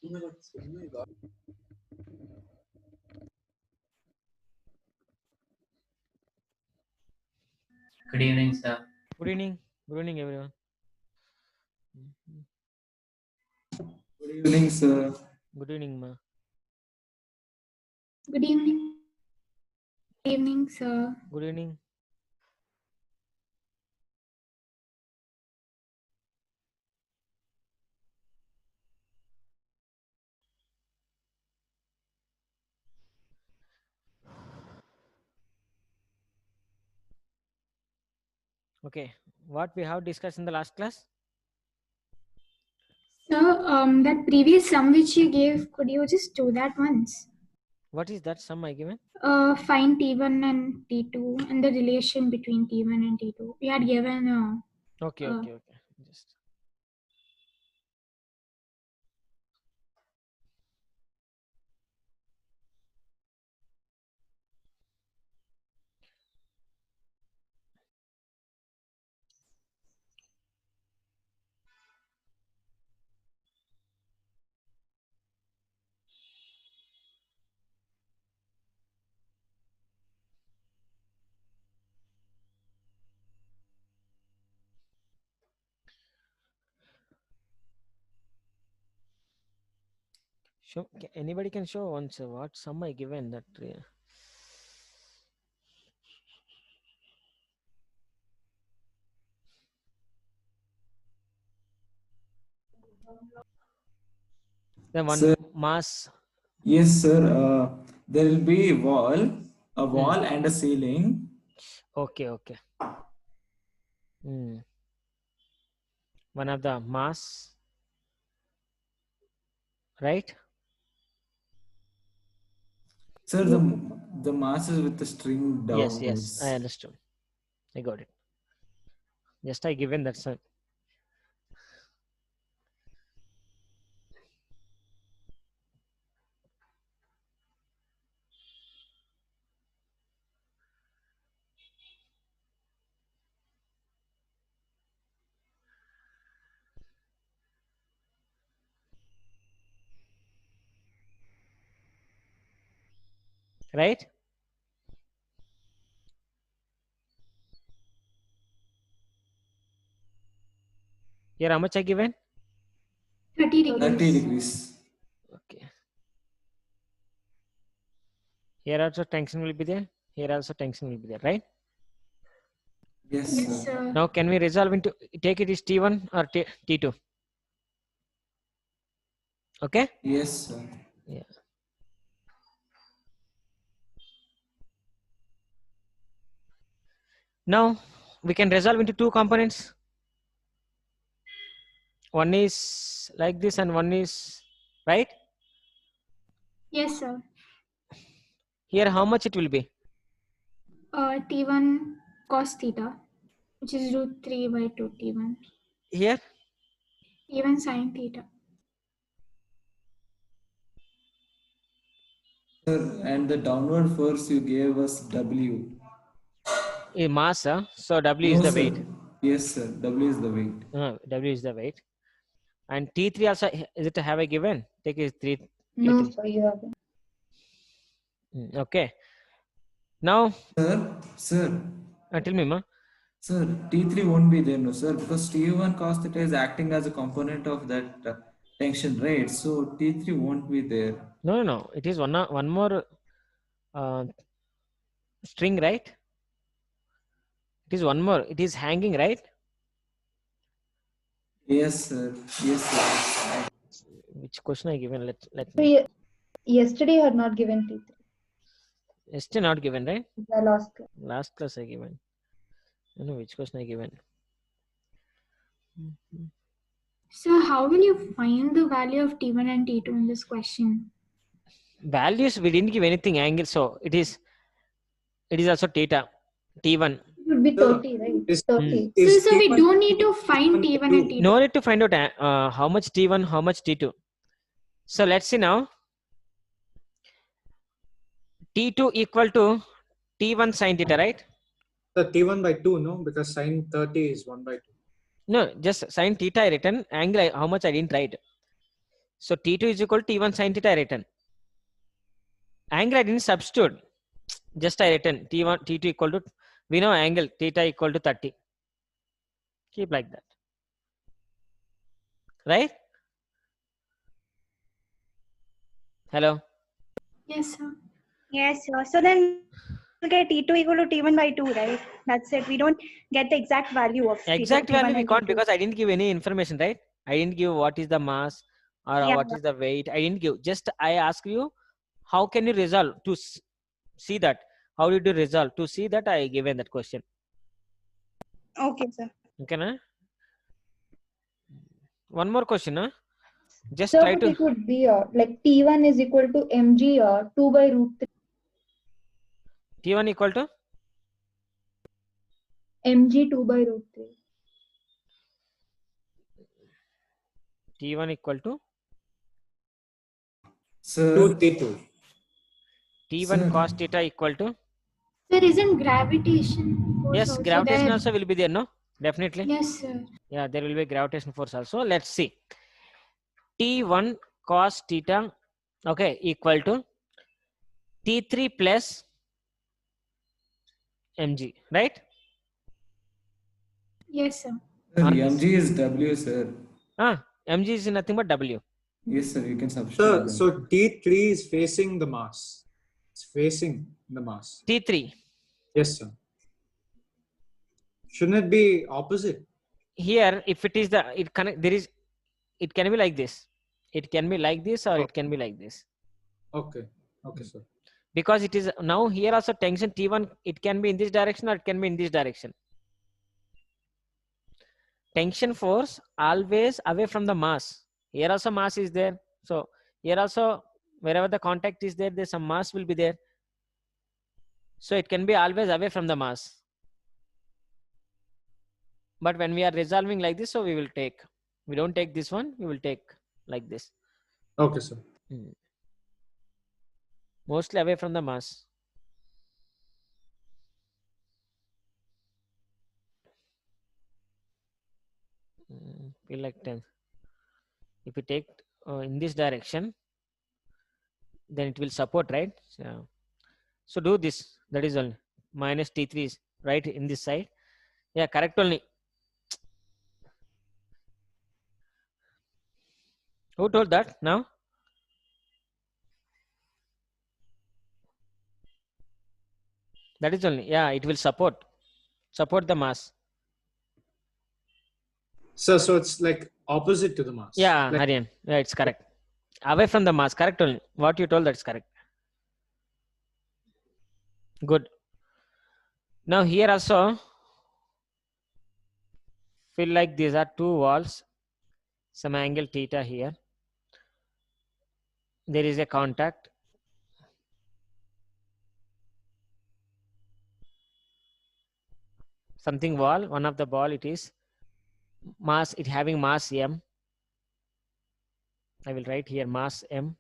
Good evening, sir. Good evening. Good evening, everyone. Good evening, sir. Good evening, ma. Good evening. Good evening, sir. Good evening. Okay, what we have discussed in the last class? Sir, that previous sum which you gave, could you just do that once? What is that sum I given? Find T1 and T2 and the relation between T1 and T2. We had given. Okay, okay. Just show. Anybody can show once what sum I given that. Then one Sir. mass. Yes, sir. There will be a wall and a ceiling. Okay, okay. One of the mass, right? Sir, the mass is with the string Yes, downwards. I understood. I got it. Just I given that sum. Right? Here, how much I given? 30 degrees. 30 degrees. Okay. Here also tension will be there. Here also tension will be there, right? Yes, Yes, sir. sir. Now, can we resolve into take it is T1 or T2? Okay. Yes, sir. Yeah. Now we can resolve into two components. One is like this and one is right. Yes, sir. Here, how much it will be? T1 cos theta, which is root 3 by 2 T1. Here, T1 sin theta. Sir, and the downward force you gave us W. a mass. So W No, is the sir. weight. Yes, sir. W is the weight. W is the weight. And T3 also is it have I given? Take it 3. No, T3. sir, you haven't. Okay. Now, Sir. tell me, ma. Sir, T3 won't be there, no, sir, because T1 cos theta is acting as a component of that tension, right? So T3 won't be there. No. It is one more string, right? It is one more. It is hanging, right? Yes, sir. Yes, sir. Which question I given? Let So me. yesterday you had not given T3. Still not given, right? The last class. Last class I given. I know which question I given. So how will you find the value of T1 and T2 in this question? Values we didn't give anything angle, so it is also theta T1. It would be 30, right? 30. So we don't need to find T1 and T2. No need to find out how much T1, how much T2. So let's see now. T2 equal to T1 sin theta, right? The T1 by 2, no? Because sine 30 is 1 by 2. No, just sin theta I written. Angle how much I didn't write. So T2 is equal to T1 sin theta I written. Angle I didn't substitute. Just I written T1, T2 equal to, we know angle theta equal to 30. Keep like that. Right? Hello? Yes, sir. Yes, sir. So then we'll get T2 equal to T1 by 2, right? That's it. We don't get the exact value of Exact T2, value T1 we and can't T2. because I didn't give any information, right? I didn't give what is the mass or Yeah. what is the weight. I didn't give. Just I ask you, how can you resolve to see that? How did you resolve to see that I given that question? Okay, sir. Okay, na? One more question, huh? Just Sir, try but to. it would be like T1 is equal to mg 2 by root 3. T1 equal to Mg 2 by root 3. T1 equal to Sir, 2T2. T1 Sir. cos theta equal to. There isn't gravitation force Yes, also gravitation there. also will be there, no? Definitely. Yes, sir. Yeah, there will be gravitation force also. Let's see. T1 cos theta, okay, equal to T3 plus mg, right? Yes, sir. Sir, On this. mg is w, sir. Mg is nothing but w. Yes, sir. You can substitute Sir, them. so T3 is facing the mass. It's facing the mass. T3. Yes, sir. Shouldn't it be opposite? Here, if it is the, it can, there is, it can be like this. It can be like this or it can be like this. Okay. Okay, sir. Because it is now here also tension T1, it can be in this direction or it can be in this direction. Tension force always away from the mass. Here also mass is there. So here also wherever the contact is there, there's some mass will be there. So it can be always away from the mass. But when we are resolving like this, so we will take, we don't take this one, we will take like this. Okay, sir. Mostly away from the mass. Feel like 10. If we take in this direction, then it will support, right? So do this. That is only minus T3 is right in this side. Yeah, correct only. Who told that now? That is only. Yeah, it will support the mass. Sir, so it's like opposite to the mass. Yeah, Like, Aryan. Yeah, it's correct. Away from the mass. Correct only. What you told, that's correct. Good. Now here also, feel like these are two walls. Some angle theta here. There is a contact. Something wall. One of the ball it is mass. It having mass m. I will write here mass m.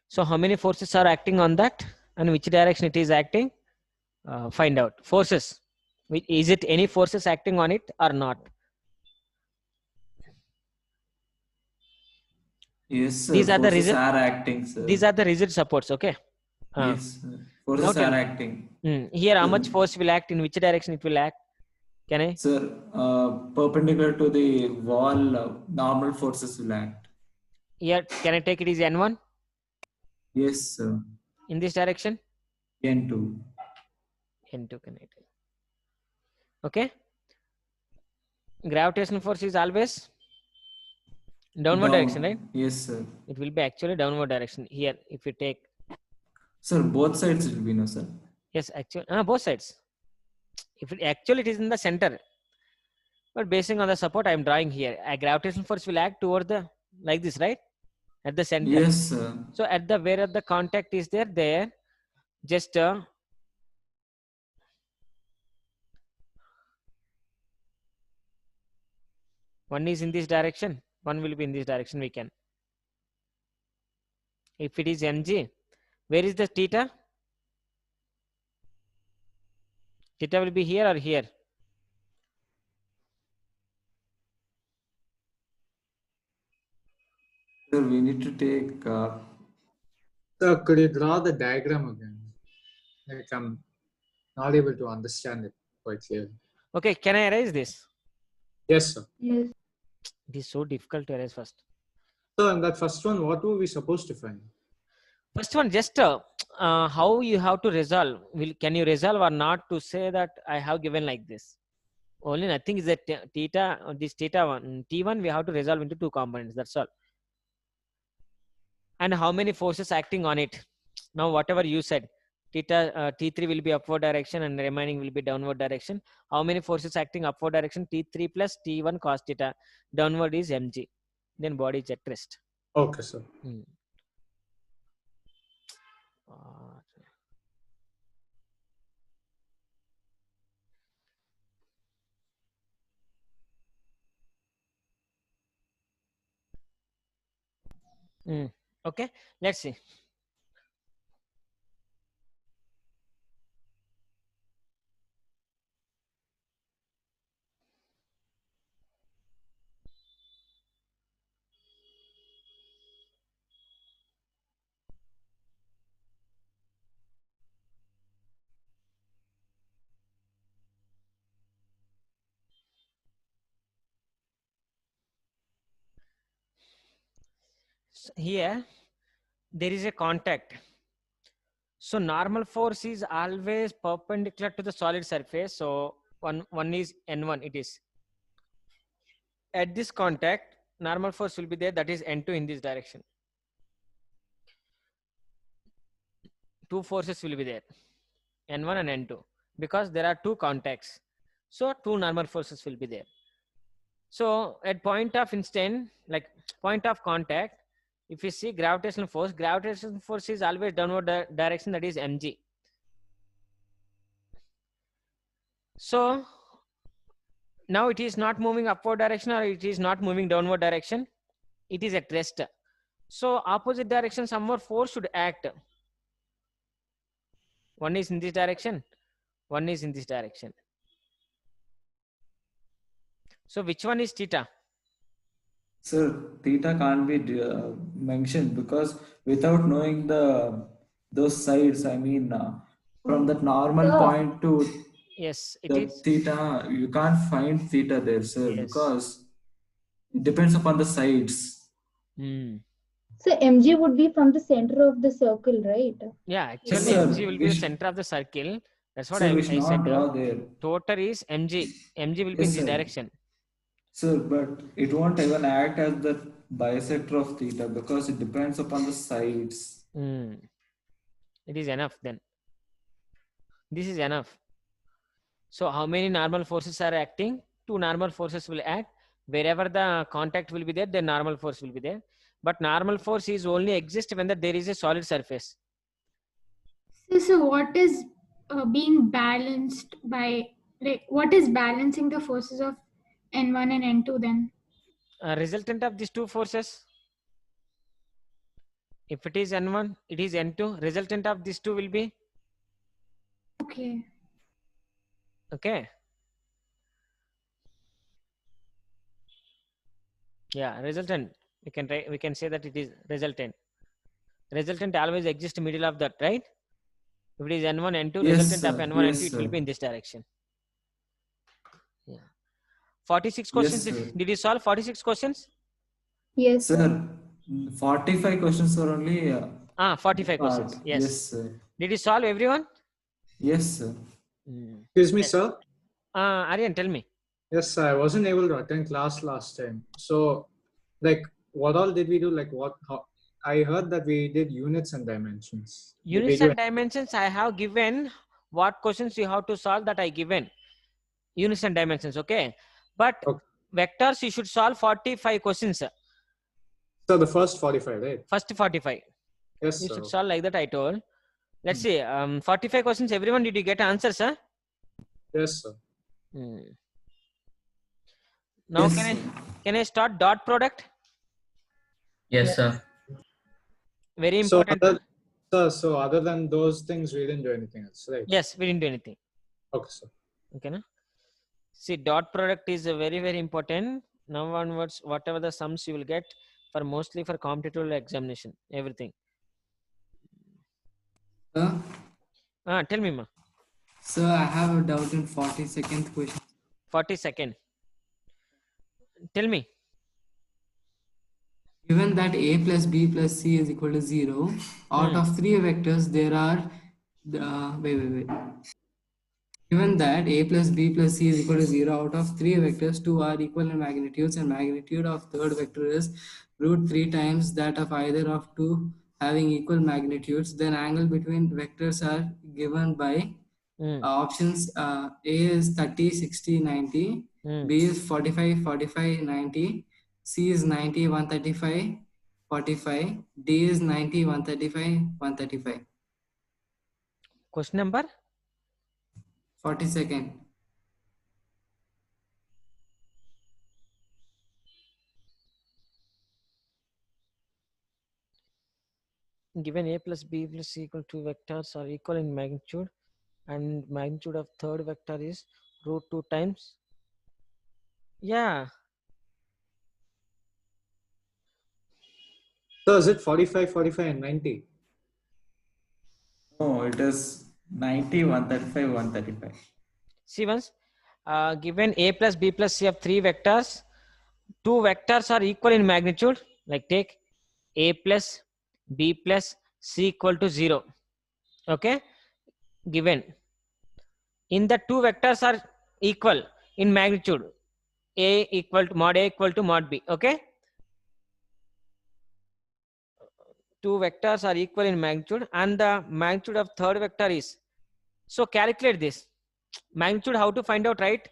So how many forces are acting on that and which direction it is acting? Find out. Forces. Is it any forces acting on it or not? Yes, sir. These are the Forces rigid. are acting, sir. These are the rigid supports. Okay. Yes, sir. Forces Now tell are me. acting. Here, how much force will act? In which direction it will act? Can I? Sir, perpendicular to the wall, normal forces will act. Here, can I take it as N1 Yes, sir. in this direction? N2. N2 can I take? Okay. Gravitational force is always downward direction, right? Yes, sir. It will be actually downward direction. Here, if you take, Sir, both sides will be, no, sir. yes, actually, both sides. If it actually it is in the center, but basing on the support I am drawing here, a gravitational force will act toward the like this, right? At the center. Yes, sir. So at the where the contact is there, just one is in this direction, one will be in this direction. We can. If it is mg, where is the theta? Theta will be here or here. Sir, we need to take. Sir, could you draw the diagram again? Like I'm not able to understand it quite clearly. Okay, can I erase this? Yes, sir. Yes. It is so difficult to erase first. So in that first one, what were we supposed to find? First one, just how you have to resolve. Can you resolve or not to say that I have given like this? Only nothing is that theta, this theta one, T1, we have to resolve into two components. That's all. And how many forces acting on it? Now, whatever you said, theta T3 will be upward direction and the remaining will be downward direction. How many forces acting upward direction? T3 plus T1 cos theta. Downward is mg. Then body is at rest. Okay, sir. Okay, let's see. So here there is a contact. So normal force is always perpendicular to the solid surface. So one is N1, it is. At this contact, normal force will be there, that is N2 in this direction. Two forces will be there, N1 and N2, because there are two contacts. So two normal forces will be there. So at point of instant, like point of contact, if you see gravitational force is always downward direction, that is mg. So now it is not moving upward direction or it is not moving downward direction. It is at rest. So opposite direction, some more force should act. One is in this direction, one is in this direction. So which one is theta? Sir, theta can't be mentioned because without knowing those sides, I mean, from that normal Sir. point to Yes, it the is. theta, you can't find theta there, sir, Yes. because it depends upon the sides. So mg would be from the center of the circle, right? Yeah, Yes, actually sir. mg will be We the should- center of the circle. That's what Sir, I we should said. not draw there. Total is mg. Mg will be in Yes, this sir. direction. Sir, but it won't even act as the bisector of theta because it depends upon the sides. It is enough then. This is enough. So how many normal forces are acting? Two normal forces will act. Wherever the contact will be there, the normal force will be there. But normal force is only exist when there is a solid surface. So what is being balanced by, like, what is balancing the forces of N1 and N2 then? Resultant of these two forces. If it is N1, it is N2. Resultant of these two will be. Okay. Okay. Yeah, resultant. We can say that it is resultant. Resultant always exists middle of that, right? If it is N1, N2, Yes, resultant of sir. N1, Yes, N2, it will sir. be in this direction. Yeah. 46 Yes, questions. sir. Did you solve 46 questions? Yes, sir. Sir, 45 questions are only 45 part. questions. Yes. Yes, sir. Did you solve everyone? Yes, sir. Excuse me, sir. Aryan, tell me. Yes, I wasn't able to attend class last time. So, like, what all did we do? Like, how? I heard that we did units and dimensions. Did we Units do and dimensions, I have given what questions you have to solve, that I given. Units and dimensions, okay? But Okay. vectors, you should solve 45 questions. So the first 45, right? First 45. Yes, You sir. should solve like that, I told. Let's see. 45 questions, everyone, did you get answers, huh? Yes, sir. Now, Yes, can I start dot product? Yes, sir. Very So important. other than those things, we didn't do anything else, right? Yes, we didn't do anything. Okay, sir. Okay, na? See, dot product is very, very important. Now onwards, whatever the sums you will get, for mostly for competitive examination, everything. Sir, Tell me, ma. sir, I have a doubt in 42nd question. 42nd. Tell me. Given that a plus b plus c is equal to 0, out of 3 vectors there are wait. Given that a plus b plus c is equal to 0, out of 3 vectors, 2 are equal in magnitudes, and magnitude of third vector is root 3 times that of either of two having equal magnitudes, then angle between vectors are given by options. A is 30, 60, 90, B is 45, 45, 90, C is 90, 135, 45, D is 90, 135, 135. Question number? 42nd. Given a plus b plus c equal to vectors are equal in magnitude, and magnitude of third vector is root 2 times. Yeah. So is it 45, 45 and 90? No, it is 90, 135, 135. See once, given a plus b plus c of 3 vectors, 2 vectors are equal in magnitude. Like take a plus b plus c equal to 0. Okay. Given in the 2 vectors are equal in magnitude. A equal to mod b. Okay. 2 vectors are equal in magnitude, and the magnitude of third vector is. So calculate this magnitude. How to find out, right?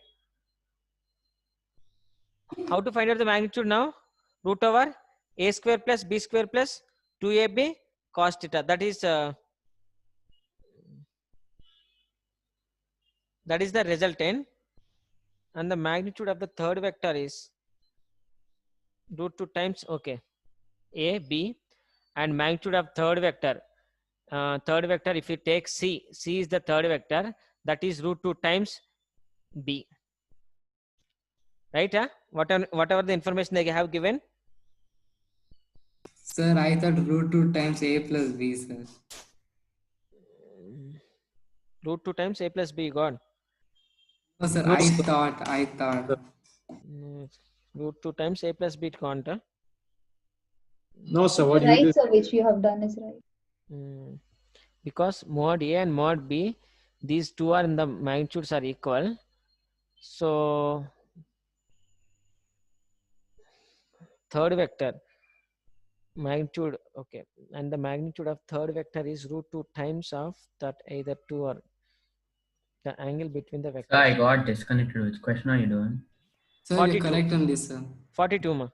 How to find out the magnitude now? Root over a square plus b square plus 2ab cos theta. That is the resultant, and the magnitude of the third vector is root 2 times a b, and magnitude of third vector. If you take c is the third vector, that is root 2 times b. Right? Whatever the information they have given. Sir, I thought root 2 times a plus b, sir. Root 2 times a plus b, God. No, sir, No, I sir. thought. Root 2 times a plus b can't. No, sir. What you Right, do? sir, which you have done is right. Because mod a and mod b, these two are in the magnitudes are equal. So third vector magnitude, and the magnitude of third vector is root 2 times of that either 2 or the angle between the vectors. I got disconnected. Which question are you doing? Sir, 42. you're correct on this, sir. 42 ma.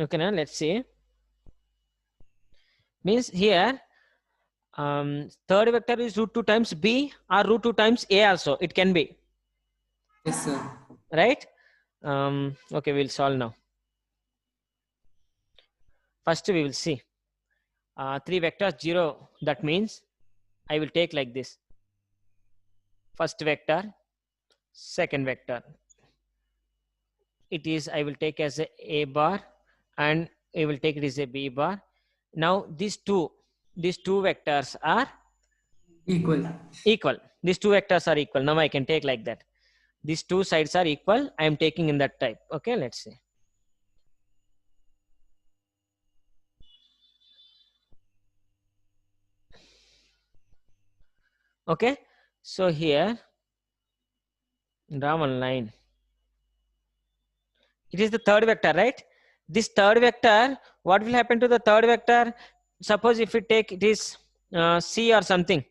Okay, now let's see. Means here third vector is root 2 times b or root 2 times a also. It can be. Yes, sir. Right? Okay, we'll solve now. First we will see 3 vectors 0. That means I will take like this. First vector, second vector. It is, I will take as a bar, and I will take it as a b bar. Now these two vectors are Equal. These two vectors are equal. Now I can take like that. These two sides are equal. I am taking in that type. Okay, let's see. Okay, so here draw one line. It is the third vector, right? This third vector, what will happen to the third vector? Suppose if we take it is C or something,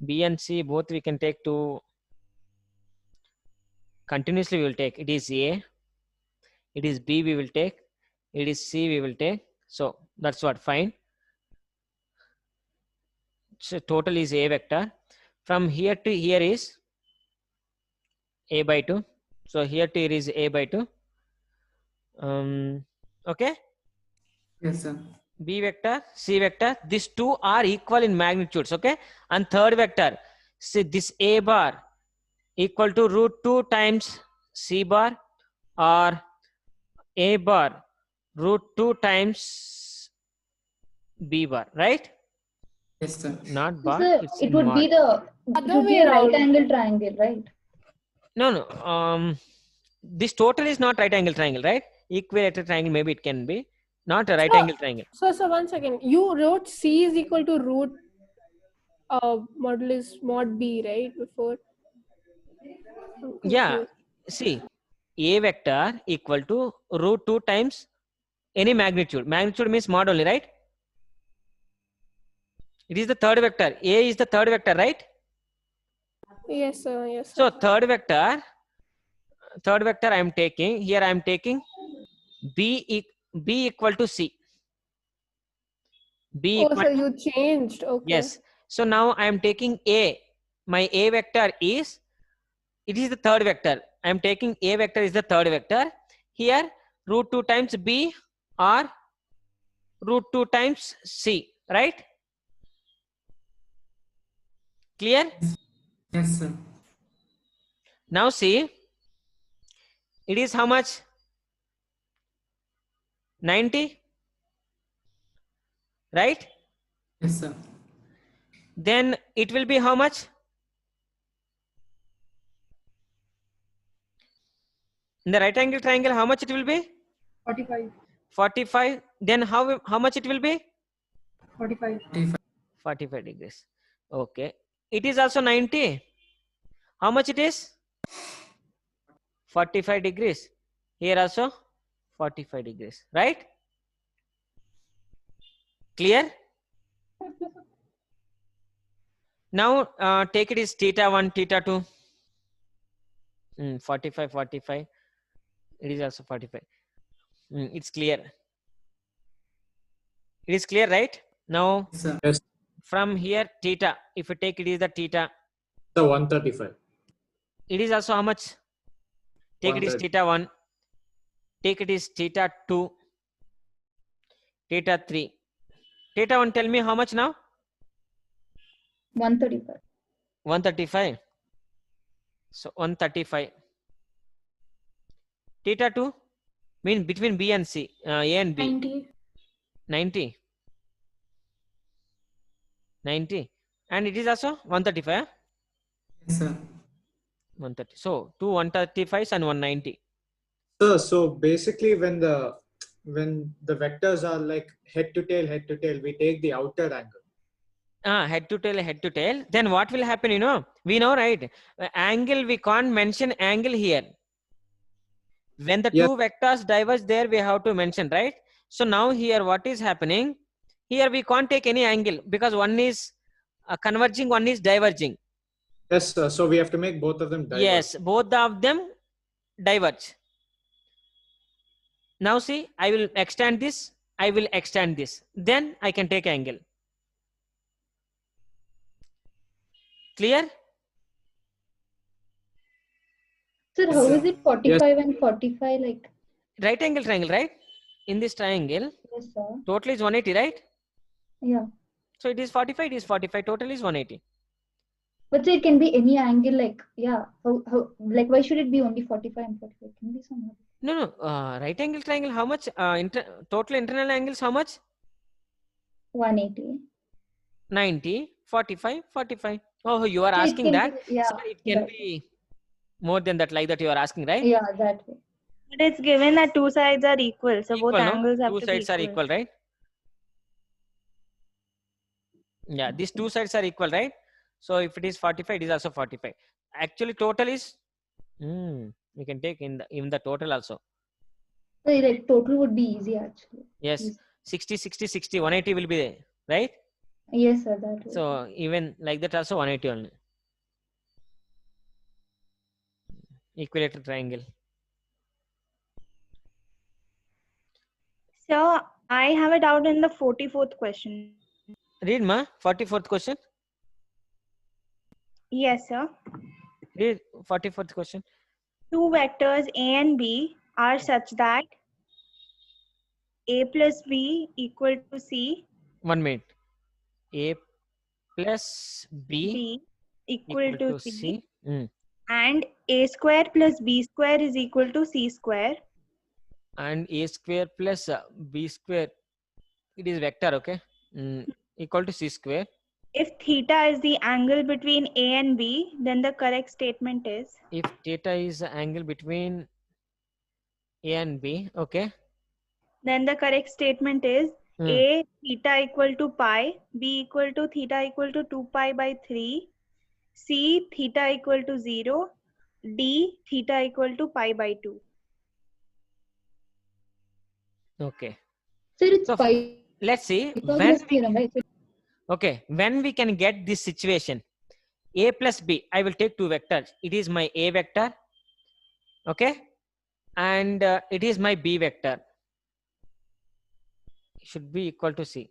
B and C both we can take to continuously we will take. It is A, it is B we will take, it is C we will take. So that's what, fine. So total is A vector. From here to here is A by 2. So here to here is A by 2. Okay. Yes, sir. B vector, C vector, these two are equal in magnitudes. Okay. And third vector, see this A bar equal to root 2 times C bar, or A bar root 2 times B bar, right? Yes, sir. Not bar, Sir, it's it in would mod. be it Other would be way a right around. angle triangle, right? No. This total is not right angle triangle, right? Equilateral triangle, maybe it can be. Not a right angle triangle. So 1 second. You wrote C is equal to root modulus mod B, right? Before. I'm Yeah. confused. See, A vector equal to root 2 times any magnitude. Magnitude means mod only, right? It is the third vector. A is the third vector, right? Yes, sir. Yes, sir. So third vector I am taking, here I am taking B equal to C. B Oh, equal so to, you changed. Okay. yes. So now I am taking A. My A vector is, it is the third vector. I am taking A vector is the third vector. Here root 2 times B or root 2 times C, right? Clear? Yes, sir. Now see, it is how much? 90, right? Yes, sir. Then it will be how much? In the right angle triangle, how much it will be? 45. 45. Then how much it will be? 45. 45 degrees. Okay. It is also 90. How much it is? 45 degrees. Here also 45 degrees, right? Clear? Now take it is theta 1, theta 2. 45, 45. It is also 45. It's clear. It is clear, right? Now Yes, sir. Yes. from here theta, if you take it is the theta, So 135. it is also how much? Take it is 130. theta 1. Take it is theta 2. Theta 3. Theta 1, tell me how much now? 135. 135. So 135. Theta 2 means between B and C, A and B. 90. 90. 90. And it is also 135. Yes, sir. 130. So two 135s and 190. So basically when the vectors are like head to tail, we take the outer angle. Head to tail. Then what will happen, you know? We know, right? Angle, we can't mention angle here. When the Yes. two vectors diverge there, we have to mention, right? So now here, what is happening? Here we can't take any angle because one is converging, one is diverging. Yes, sir. So we have to make both of them diverge. Yes, both of them diverge. Now see, I will extend this, I will extend this. Then I can take angle. Clear? Sir, Yes, how sir. is it 45 and 45 like? Right angle triangle, right? In this triangle, Yes, sir. total is 180, right? Yeah. So it is 45, it is 45, total is 180. But sir, it can be any angle, like, yeah. How like, why should it be only 45 and 45? It can be some other. No. Right angle triangle, how much? Total internal angles, how much? 180. 90, 45, 45. Oh, you are So it asking can that? be, yeah. Sir, it can that- be more than that, like that you are asking, right? Yeah, that way. But it's given that two sides are equal, so both Equal, no? angles have Two to sides be are equal, right? Yeah, these two sides are equal, right? So if it is 45, it is also 45. Actually, total is, we can take in the total also. So like total would be easy actually. Yes, Yes. 60, 60, 60, 180 will be there, right? Yes, sir, that way. So even like that also 180 only. Equilateral triangle. So I have a doubt in the 44th question. Read ma, 44th question. Yes, sir. Read 44th question. Two vectors A and B are such that A plus B equal to C, 1 minute. A plus B B equal to C, C. and a square plus b square is equal to c square. And a square plus b square, it is vector, okay, equal to c square. If theta is the angle between a and b, then the correct statement is, If theta is the angle between a and b, okay, then the correct statement is a theta equal to pi, b equal to theta equal to 2 pi by 3, c theta equal to 0, d theta equal to pi by 2. okay. Sir, it's So pi let's see Pythagoras theorem, right? okay, when we can get this situation, a plus b, I will take two vectors. It is my a vector, okay, and it is my b vector. It should be equal to c.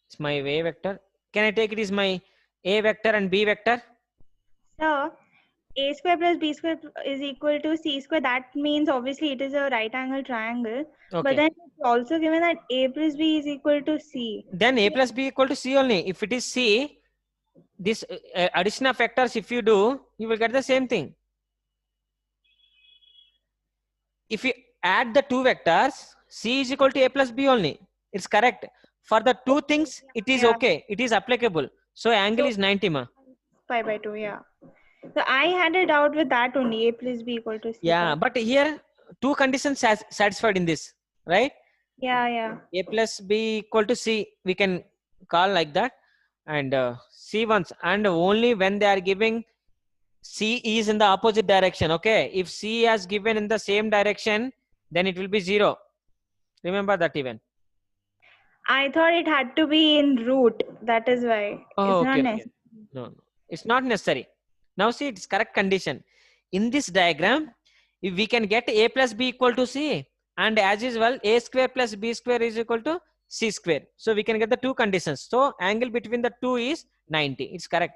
It's my a vector. Can I take it is my a vector and b vector? So a square plus b square is equal to c square. That means obviously it is a right angle triangle. Okay. But then it's also given that a plus b is equal to c. Then a plus b equal to c only. If it is c, this addition of vectors, if you do, you will get the same thing. If you add the two vectors, c is equal to a plus b only. It's correct. For the two things, it is okay. It is applicable. So angle is 90 ma. Pi by 2, yeah. So I had a doubt with that only, a plus b equal to c. Yeah, but here two conditions satisfied in this, right? Yeah. A plus b equal to c, we can call like that, and c once, and only when they are giving c is in the opposite direction. Okay, if c has given in the same direction, then it will be 0. Remember that even. I thought it had to be in root. That is why. Oh, It's okay, not okay. No, it's not necessary. Now see, it's correct condition. In this diagram, if we can get a plus b equal to c, and as usual, a square plus b square is equal to c square. So we can get the two conditions. So angle between the two is 90. It's correct.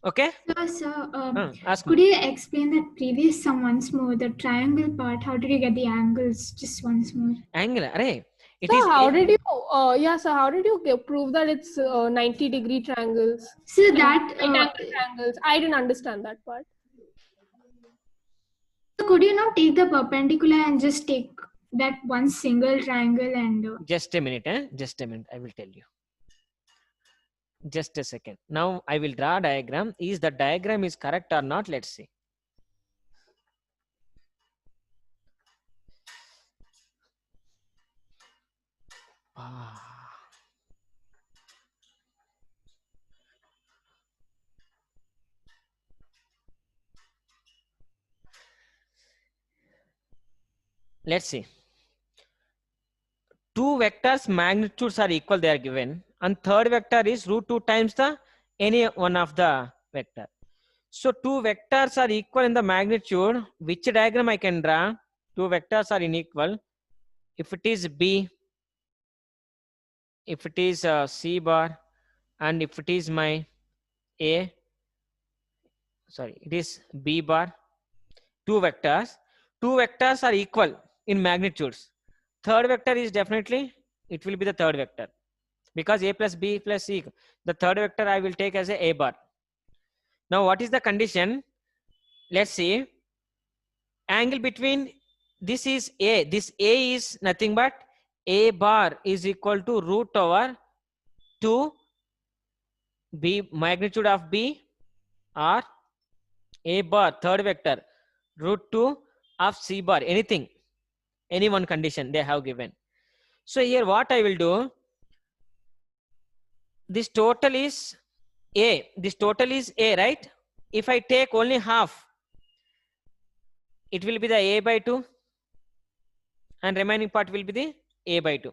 Okay. Sir, Ask could me. you explain that previous sum once more? The triangle part. How did you get the angles? Just once more. Angle. Array. It So is how did you? So how did you prove that it's 90-degree triangles? So and that right angle triangles. I didn't understand that part. so could you not take the perpendicular and just take that one single triangle and just a minute. Just a minute. I will tell you. Just a second. Now I will draw a diagram. Is the diagram is correct or not? Let's see. Let's see. Two vectors magnitudes are equal, they are given, and third vector is root 2 times the any one of the vector. So two vectors are equal in the magnitude. Which diagram I can draw? Two vectors are unequal. If it is b, if it is c bar, and if it is my a, sorry, it is b bar. Two vectors are equal in magnitudes. Third vector is definitely, it will be the third vector, because a plus b plus c, the third vector I will take as a bar. Now what is the condition? Let's see. Angle between this is a, this a is nothing but a bar is equal to root over 2 b, magnitude of b, or a bar third vector root 2 of c bar, anything, any one condition they have given. So here what I will do, this total is a, this total is a, right? If I take only half, it will be the a by 2, and remaining part will be the a by 2.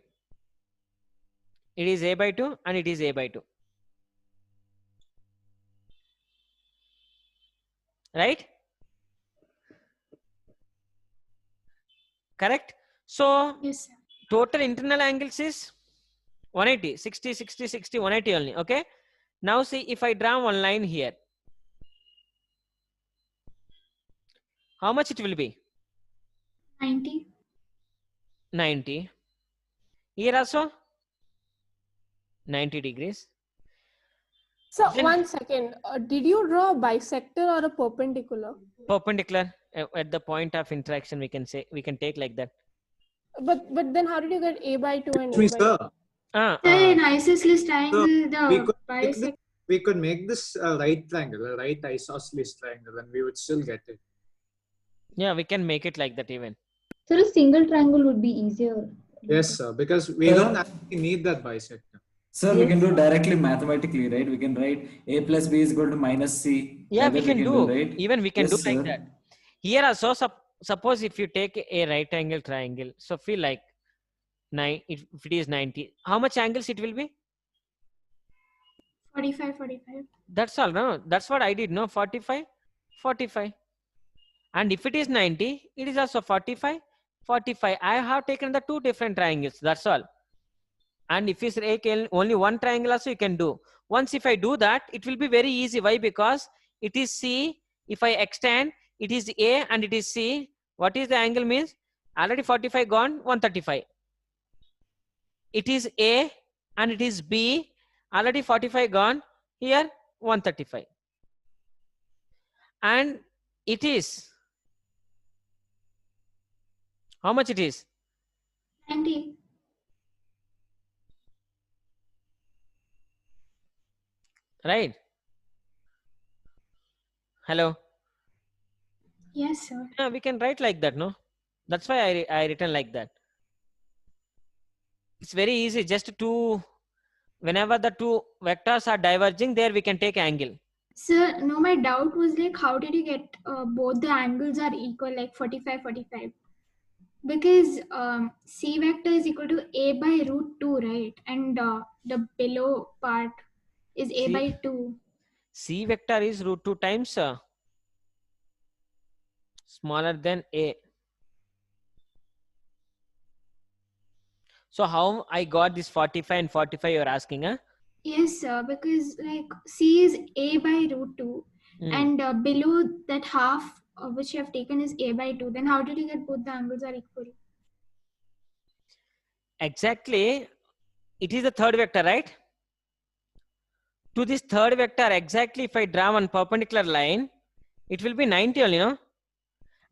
It is a by 2 and it is a by 2, right? Correct. So yes, sir. Total internal angles is 180, 60, 60, 60, 180 only. Okay. Now see, if I draw one line here, how much it will be? 90. 90. Here also 90 degrees. So Then- 1 second. Did you draw a bisector or a perpendicular? Perpendicular at the point of interaction, we can say, we can take like that. But then how did you get a by 2 and Excuse me, a by sir. 2? The in isosceles triangle, we the could make this, bisect. we could make this a right triangle, a right isosceles triangle, and we would still get it. Yeah, we can make it like that even. So a single triangle would be easier. Yes, sir, because we Sir? don't actually need that bisector. Sir, we can do directly mathematically, right? We can write a plus b is equal to minus c. Yeah, Like we that can do, right? even we can Yes, do like sir. that. Here also, suppose if you take a right angle triangle, so feel like if it is 90, how much angles it will be? 45, 45. That's all, no? That's what I did, no? 45, 45. And if it is 90, it is also 45, 45. I have taken the two different triangles, that's all. And if you say only one triangle also you can do. Once if I do that, it will be very easy. Why? Because it is C. If I extend, it is A and it is C. What is the angle means? Already 45 gone, 135. It is A and it is B. Already 45 gone. Here 135. And it is, how much it is? 90. Right? Hello? Yes, sir. Yeah, we can write like that, no? That's why I written like that. It's very easy. Just two, whenever the two vectors are diverging, there we can take angle. Sir, no, my doubt was like, how did you get both the angles are equal, like 45, 45? Because C vector is equal to A by root 2, right? And the below part is A C- by 2. C vector is root 2 times smaller than A. So how I got this 45 and 45 you're asking, huh? Yes, sir, because like C is A by root 2 and below that half which you have taken is A by 2. Then how did you get both the angles are equal? Exactly. It is the third vector, right? To this third vector, exactly if I draw one perpendicular line, it will be 90 only, no?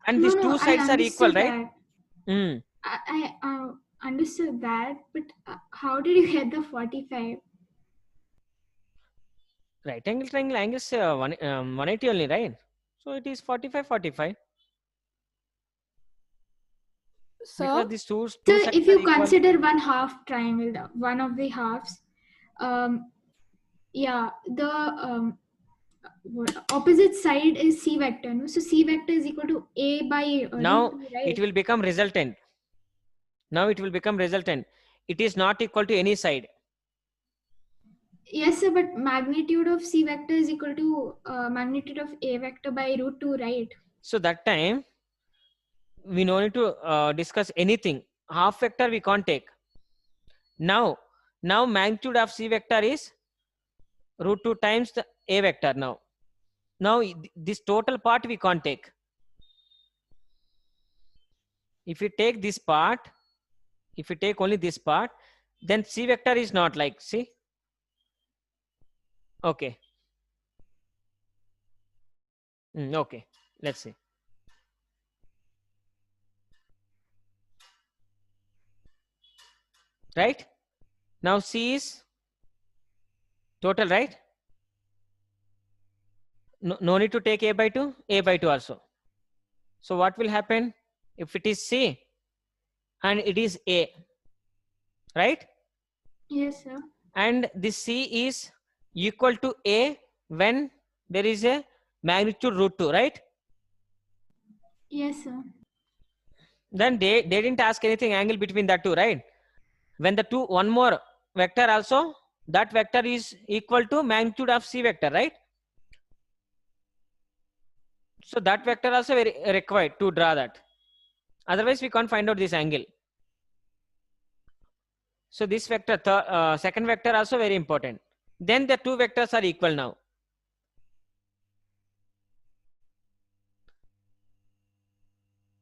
And these two sides are equal, right? That. I understood that, but how did you get the 45? Right angle triangle angles 180 only, right? So it is 45, 45. So Because these two So sides if are you equal. consider one half triangle, one of the halves, yeah, the opposite side is C vector, no? So C vector is equal to A by Now root 2, right? it will become resultant. Now it will become resultant. It is not equal to any side. Yes, sir, but magnitude of C vector is equal to magnitude of A vector by root 2, right? So that time we no need to discuss anything. Half vector we can't take. Now magnitude of C vector is root 2 times the A vector now. Now this total part we can't take. If you take this part, if you take only this part, then C vector is not like, see? Okay. Okay, let's see. Right? Now C is total, right? No need to take A by 2, A by 2 also. So what will happen if it is C and it is A, right? Yes, sir. And this C is equal to A when there is a magnitude root 2, right? Yes, sir. Then they didn't ask anything angle between that two, right? When the two, one more vector also, that vector is equal to magnitude of C vector, right? So that vector also very required to draw that. Otherwise we can't find out this angle. So this vector, second vector also very important. Then the two vectors are equal now.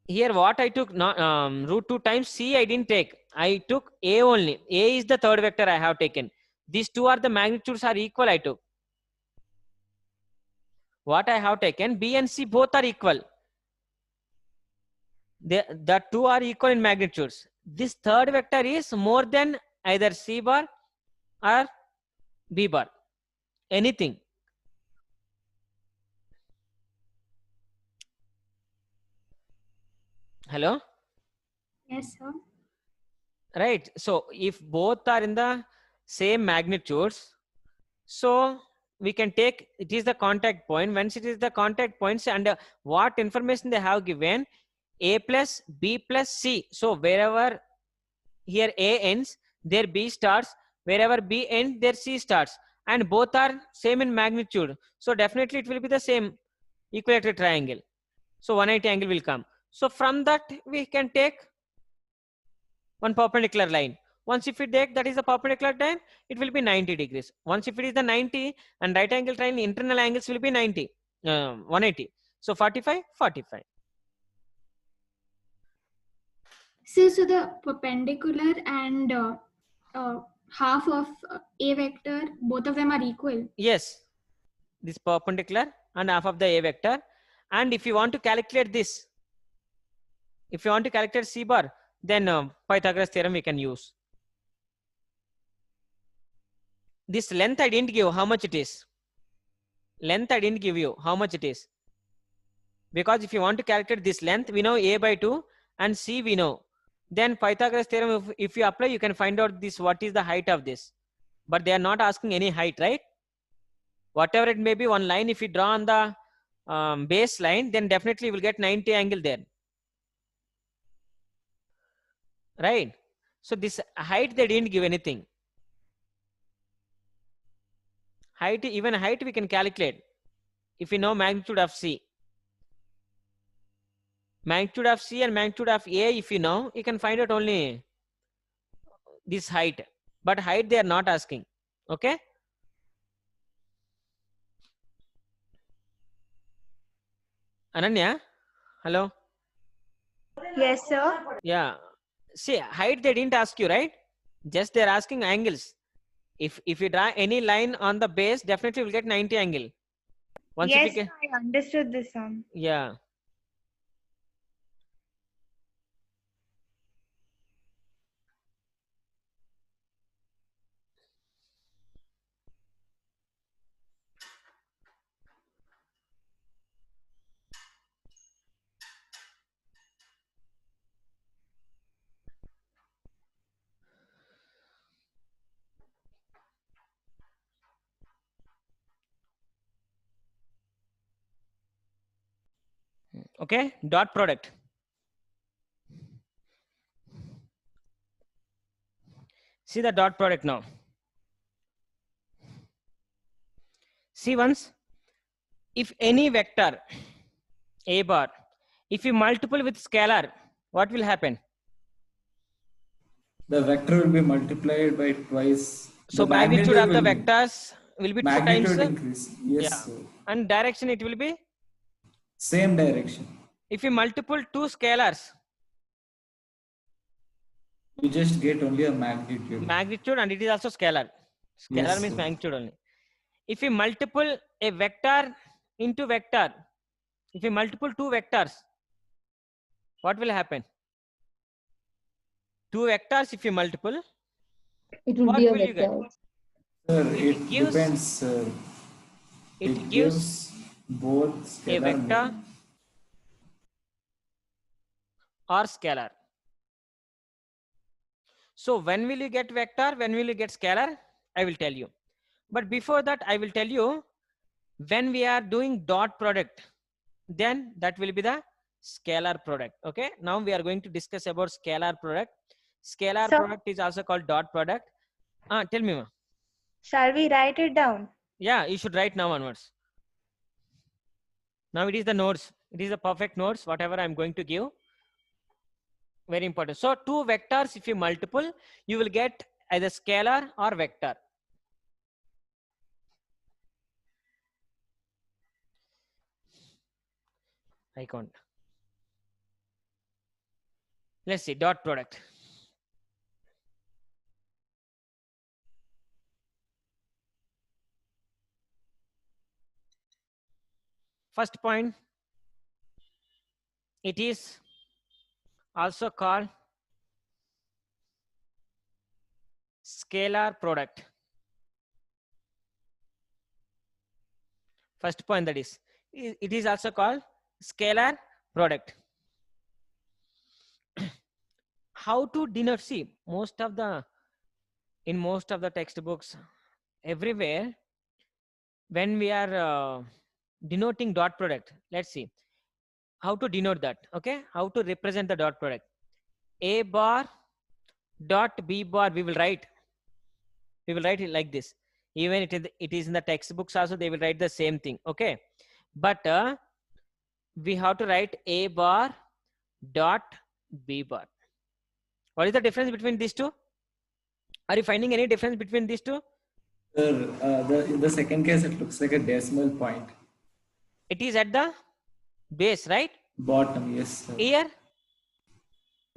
Here what I took, root 2 times C I didn't take. I took A only. A is the third vector I have taken. These two are the magnitudes are equal I took. what I have taken, B and C both are equal. The two are equal in magnitudes. This third vector is more than either C bar or B bar. Anything. Hello? Yes, sir. Right. So if both are in the same magnitudes, so we can take it is the contact point. Once it is the contact points, and what information they have given, A plus B plus C. So wherever here A ends, there B starts. Wherever B ends, there C starts. And both are same in magnitude. So definitely it will be the same equilateral triangle. So 180 angle will come. So from that we can take one perpendicular line. Once if we take that is the perpendicular line, it will be 90 degrees. Once if it is the 90 and right angle triangle, internal angles will be 90, 180. So 45, 45. So the perpendicular and half of A vector, both of them are equal. Yes, this perpendicular and half of the A vector. And if you want to calculate this, if you want to calculate C bar, then Pythagoras theorem we can use. This length I didn't give how much it is. Length I didn't give you how much it is. Because if you want to calculate this length, we know A by 2 and C we know. Then Pythagoras theorem, if you apply, you can find out this what is the height of this. But they are not asking any height, right? Whatever it may be, one line if you draw on the baseline, then definitely you will get 90 angle there. Right? So this height they didn't give anything. Height, even height we can calculate if we know magnitude of C. Magnitude of C and magnitude of A, if you know, you can find out only this height. But height they are not asking. Okay? Ananya? Hello? Yes, sir. Yeah. See, height they didn't ask you, right? Just they're asking angles. If you draw any line on the base, definitely will get 90 angle. Once Yes, if you sir, I understood this one. yeah. Okay, dot product. See the dot product now. See once, if any vector A bar, if you multiple with scalar, what will happen? The vector will be multiplied by twice. So The magnitude of the will- vectors will be 2 times. magnitude increase. Yes, Yeah. sir. And direction it will be? Same direction. If you multiple two scalars, You just get only a magnitude. magnitude, and it is also scalar. Scalar Yes, means sir. magnitude only. If you multiple a vector into vector, if you multiple two vectors, what will happen? Two vectors if you multiple, It will what be a will you get? vector. Sir, It it gives- depends, sir. It gives both a scalar vector and or scalar. So when will you get vector? When will you get scalar? I will tell you. But before that, I will tell you when we are doing dot product, then that will be the scalar product. Okay. Now we are going to discuss about scalar product. Scalar So- product is also called dot product. Tell me, ma. Shall we write it down? Yeah, you should write now onwards. Now it is the nodes. It is the perfect nodes, whatever I'm going to give. Very important. So two vectors, if you multiple, you will get either scalar or vector. I can't. Let's see, dot product. First point, it is also called scalar product. First point, that is, it is also called scalar product. How to denote? See, in most of the textbooks, everywhere, when we are denoting dot product, let's see how to denote that. Okay, how to represent the dot product. A bar dot B bar, we will write it like this. Even it is in the textbooks also, they will write the same thing. Okay, but we have to write A bar dot B bar. What is the difference between these two? Are you finding any difference between these two? Sir, in the second case, it looks like a decimal point. It is at the base, right? Bottom, yes, sir. Here?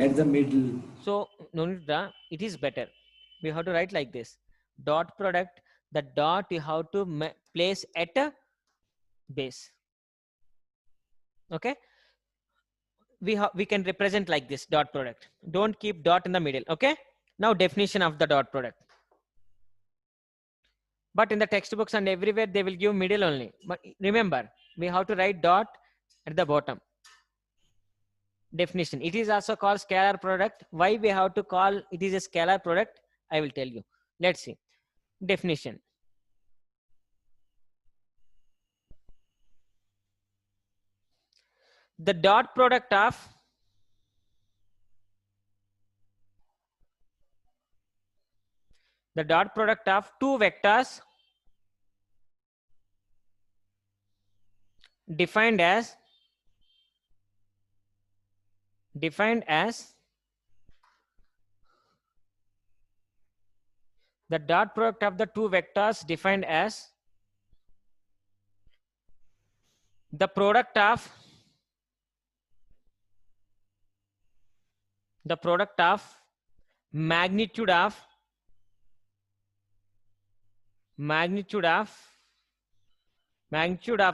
At the middle. So, no need to, it is better. We have to write like this. Dot product, the dot you have to place at a base. Okay? We can represent like this, dot product. Don't keep dot in the middle. Okay? Now definition of the dot product. But in the textbooks and everywhere, they will give middle only. But remember, we have to write dot at the bottom. Definition. It is also called scalar product. Why we have to call it is a scalar product? I will tell you. Let's see. Definition. The dot product of two vectors defined as the dot product of the two vectors defined as the product of magnitude of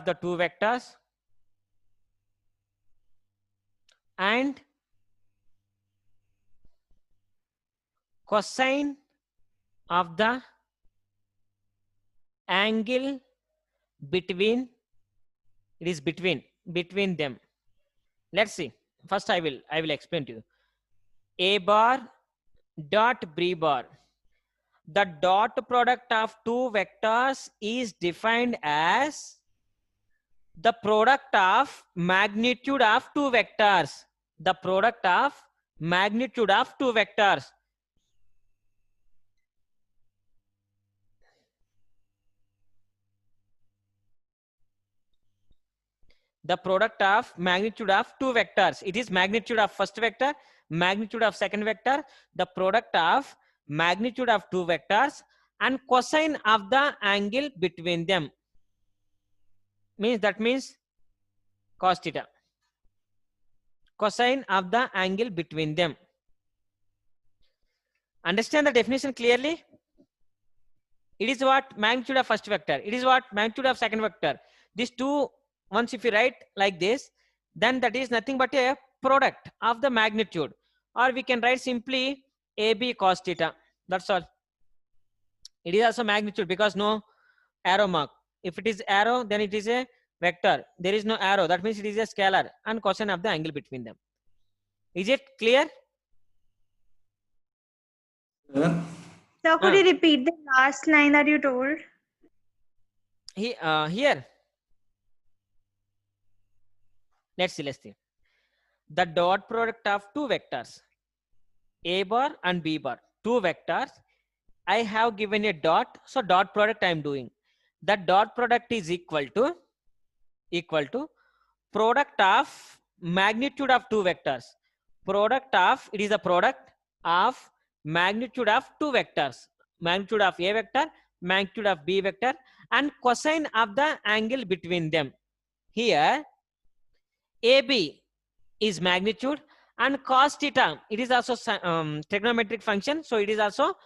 the two vectors and cosine of the angle between them. Let's see. First I will explain to you. A bar dot B bar. The dot product of two vectors is defined as the product of magnitude of two vectors. The product of magnitude of two vectors. The product of magnitude of two vectors. It is magnitude of first vector, magnitude of second vector, the product of magnitude of two vectors and cosine of the angle between them. That means cos theta. Cosine of the angle between them. Understand the definition clearly? It is what magnitude of first vector. It is what magnitude of second vector. These two, once if you write like this, then that is nothing but a product of the magnitude. Or we can write simply AB cos theta. That's all. It is also magnitude because no arrow mark. If it is arrow, then it is a vector. There is no arrow. That means it is a scalar and cosine of the angle between them. Is it clear? So could you repeat the last line that you told? Here. Let's see. The dot product of two vectors, A bar and B bar. Two vectors. I have given a dot. So dot product I am doing. That dot product is equal to product of magnitude of two vectors. It is a product of magnitude of two vectors. Magnitude of A vector, magnitude of B vector and cosine of the angle between them. Here AB is magnitude and cos theta, it is also trigonometric function. So it is also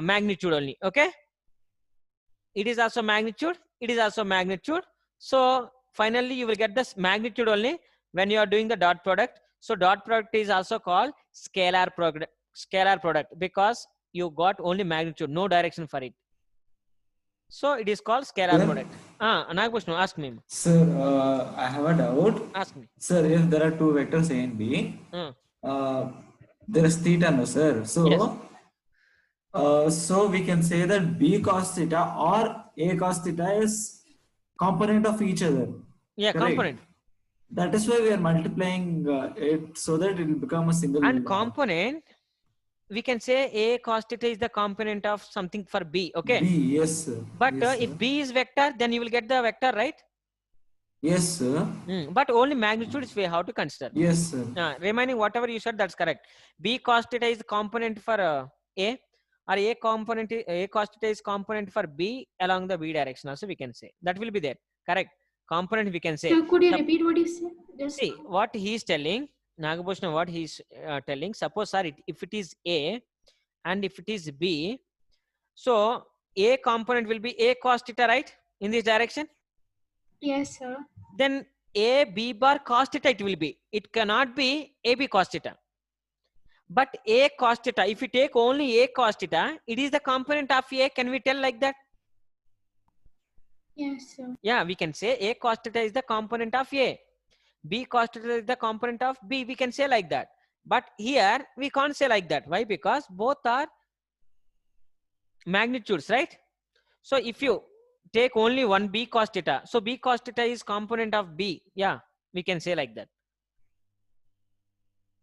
magnitude only. Okay. It is also magnitude. So finally you will get this magnitude only when you are doing the dot product. So dot product is also called scalar product because you got only magnitude, no direction for it. So it is called scalar Sir? product. Nagabhushan, ask me. Sir, I have a doubt. Ask me. Sir, if there are two vectors A and B, there is theta, no, sir. So, Yes. so we can say that B cos theta or A cos theta is component of each other. Yeah, Correct? component. That is why we are multiplying it so that it will become a single. And component, we can say A cos theta is the component of something for B. Okay. B, yes, sir. But Yes, if sir. B is vector, then you will get the vector, right? Yes, sir. But only magnitude is we have to consider. Yes, sir. Remaining whatever you said, that's correct. B cos theta is the component for A, or A cos theta is component for B along the B direction. Also, we can say that will be there. Correct. Component we can say. So could you repeat what you said? Just See what he is telling, Nagabhushan, what he is telling. Suppose, sir, if it is A and if it is B, so A component will be A cos theta, right? In this direction. yes, sir. Then A B bar cos theta it will be. It cannot be A B cos theta. But A cos theta, if you take only A cos theta, it is the component of A. Can we tell like that? Yes, sir. Yeah, we can say A cos theta is the component of A. B cos theta is the component of B. We can say like that. But here we can't say like that. Why? Because both are magnitudes, right? So if you take only one B cos theta, so B cos theta is component of B. Yeah, we can say like that.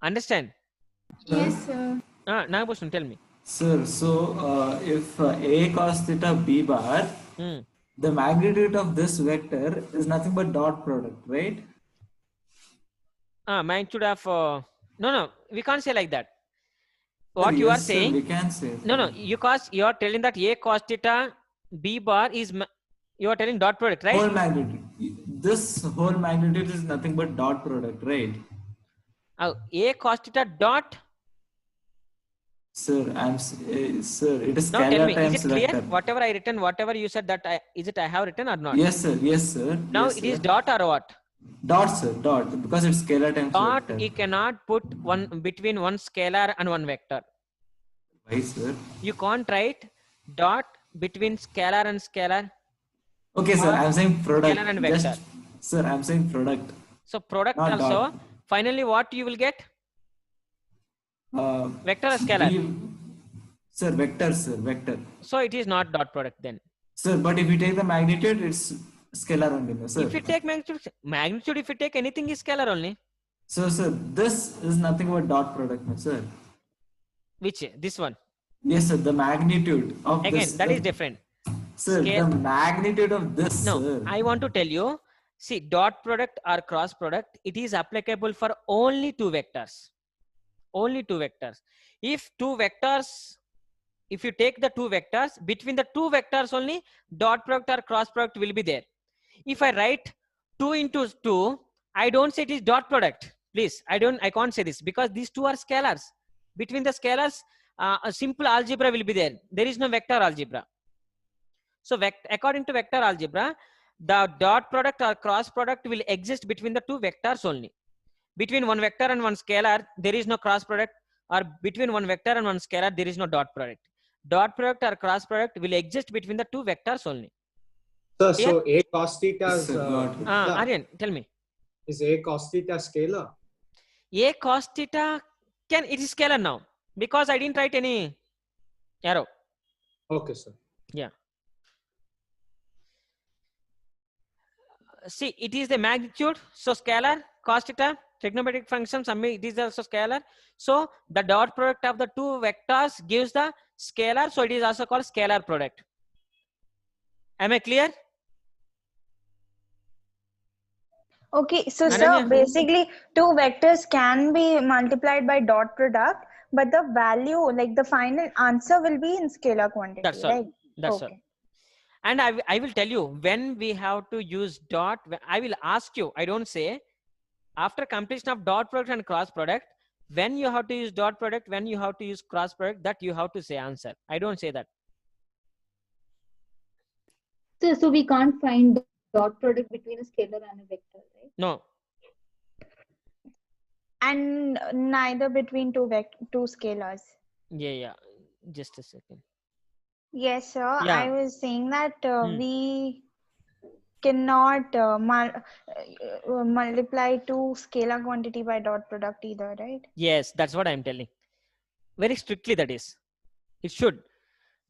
Understand? Yes, sir. Nagabhushan, tell me. Sir, so if A cos theta B bar, the magnitude of this vector is nothing but dot product, right? Magnitude of no, we can't say like that. What Sir, you are yes, sir, saying? we can say. No, because you are telling that A cos theta B bar is you are telling dot product, right? Whole magnitude. This whole magnitude is nothing but dot product, right? A cos theta dot. Sir, sir, it is Now tell scalar me, times is it clear? vector. Whatever I written, whatever you said that I have written or not? Yes, sir. Yes, sir. Now yes, it is sir. dot or what? Dot, sir. Dot, because it's scalar times Dot, vector. you cannot put one between one scalar and one vector. Why, sir? You can't write dot between scalar and scalar. Okay, sir. I'm saying product. Scalar and vector. Sir, I'm saying product. So product Not also. dot. Finally, what you will get? Vector or scalar? Sir, vector, sir. Vector. So it is not dot product then. Sir, but if you take the magnitude, it's scalar only, no, sir. If you take magnitude, if you take anything is scalar only. So, sir, this is nothing but dot product, no, sir. Which? This one. Yes, sir. The magnitude of Again, this. that is different. Sir, Scale- the magnitude of this, No, sir. I want to tell you, see, dot product or cross product, it is applicable for only two vectors. Only two vectors. If two vectors, if you take the two vectors, between the two vectors only, dot product or cross product will be there. If I write 2 into 2, I don't say it is dot product. Please, I can't say this because these two are scalars. Between the scalars, a simple algebra will be there. There is no vector algebra. So according to vector algebra, the dot product or cross product will exist between the two vectors only. Between one vector and one scalar, there is no cross product, or between one vector and one scalar, there is no dot product. Dot product or cross product will exist between the two vectors only. Sir, so A cos theta Yes, is, sir, got it. Aryan, tell me. is A cos theta scalar? A cos theta, it is scalar now because I didn't write any arrow. Okay, sir. Yeah. See, it is the magnitude. So scalar, cos theta, trigonometric function, it is also scalar. So the dot product of the two vectors gives the scalar. So it is also called scalar product. Am I clear? Okay, so Ananya? sir, basically two vectors can be multiplied by dot product, but the value, like the final answer will be in scalar quantity, That's all. right? That's all. And I will tell you when we have to use dot. I will ask you. I don't say after completion of dot product and cross product, when you have to use dot product, when you have to use cross product, that you have to say answer. I don't say that. So we can't find dot product between a scalar and a vector, right? No. And neither between two scalars. Yeah. Just a second. Yes, sir. Yeah. I was saying that Hmm. we cannot multiply two scalar quantity by dot product either, right? Yes, that's what I'm telling. Very strictly that is. It should.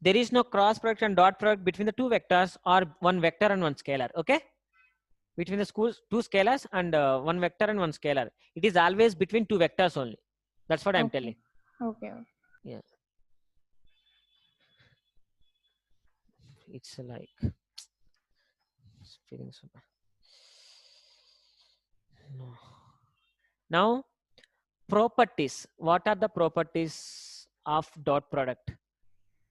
There is no cross product and dot product between the two vectors or one vector and one scalar. Okay? Between the two scalars and one vector and one scalar. It is always between two vectors only. That's what I'm Okay. telling. Okay. Yeah. It's like it's feeling so bad. No. Now, properties. What are the properties of dot product?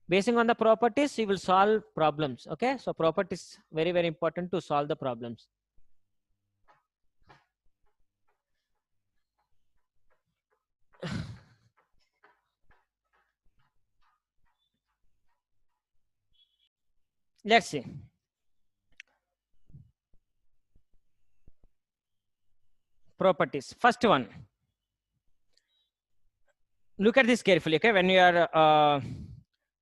Basing on the properties, you will solve problems. Okay, so properties very, very important to solve the problems. Let's see. Properties. First one. Look at this carefully. Okay, when you are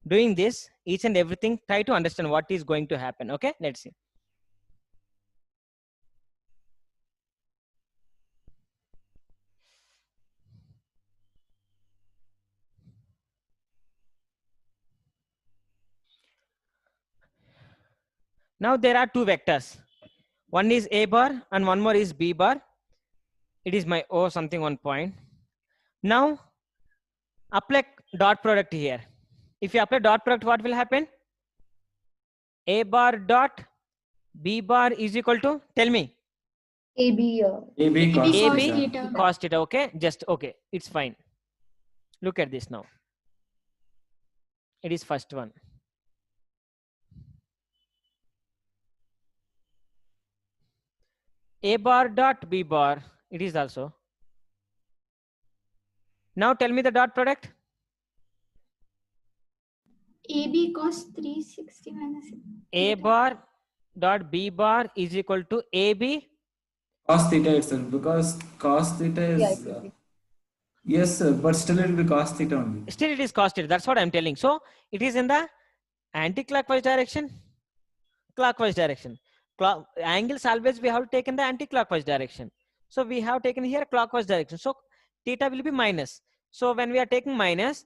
doing this, each and everything, try to understand what is going to happen. Okay, let's see. Now there are two vectors. One is A bar and one more is B bar. It is my O something 1 point. Now apply dot product here. If you apply dot product, what will happen? A bar dot B bar is equal to, tell me. AB. AB cos cos theta. theta. Cos theta. Okay, just okay. It's fine. Look at this now. It is first one. A bar dot B bar. It is also. Now tell me the dot product. AB cos 360 minus A theta. bar dot B bar is equal to AB. Cos theta itself, because cos theta is yes, sir, but still it will be cos theta only. Still it is cos theta. That's what I'm telling. So it is in the anti-clockwise direction, clockwise direction. Angles always we have taken the anti-clockwise direction. So we have taken here clockwise direction. So theta will be minus. So when we are taking minus,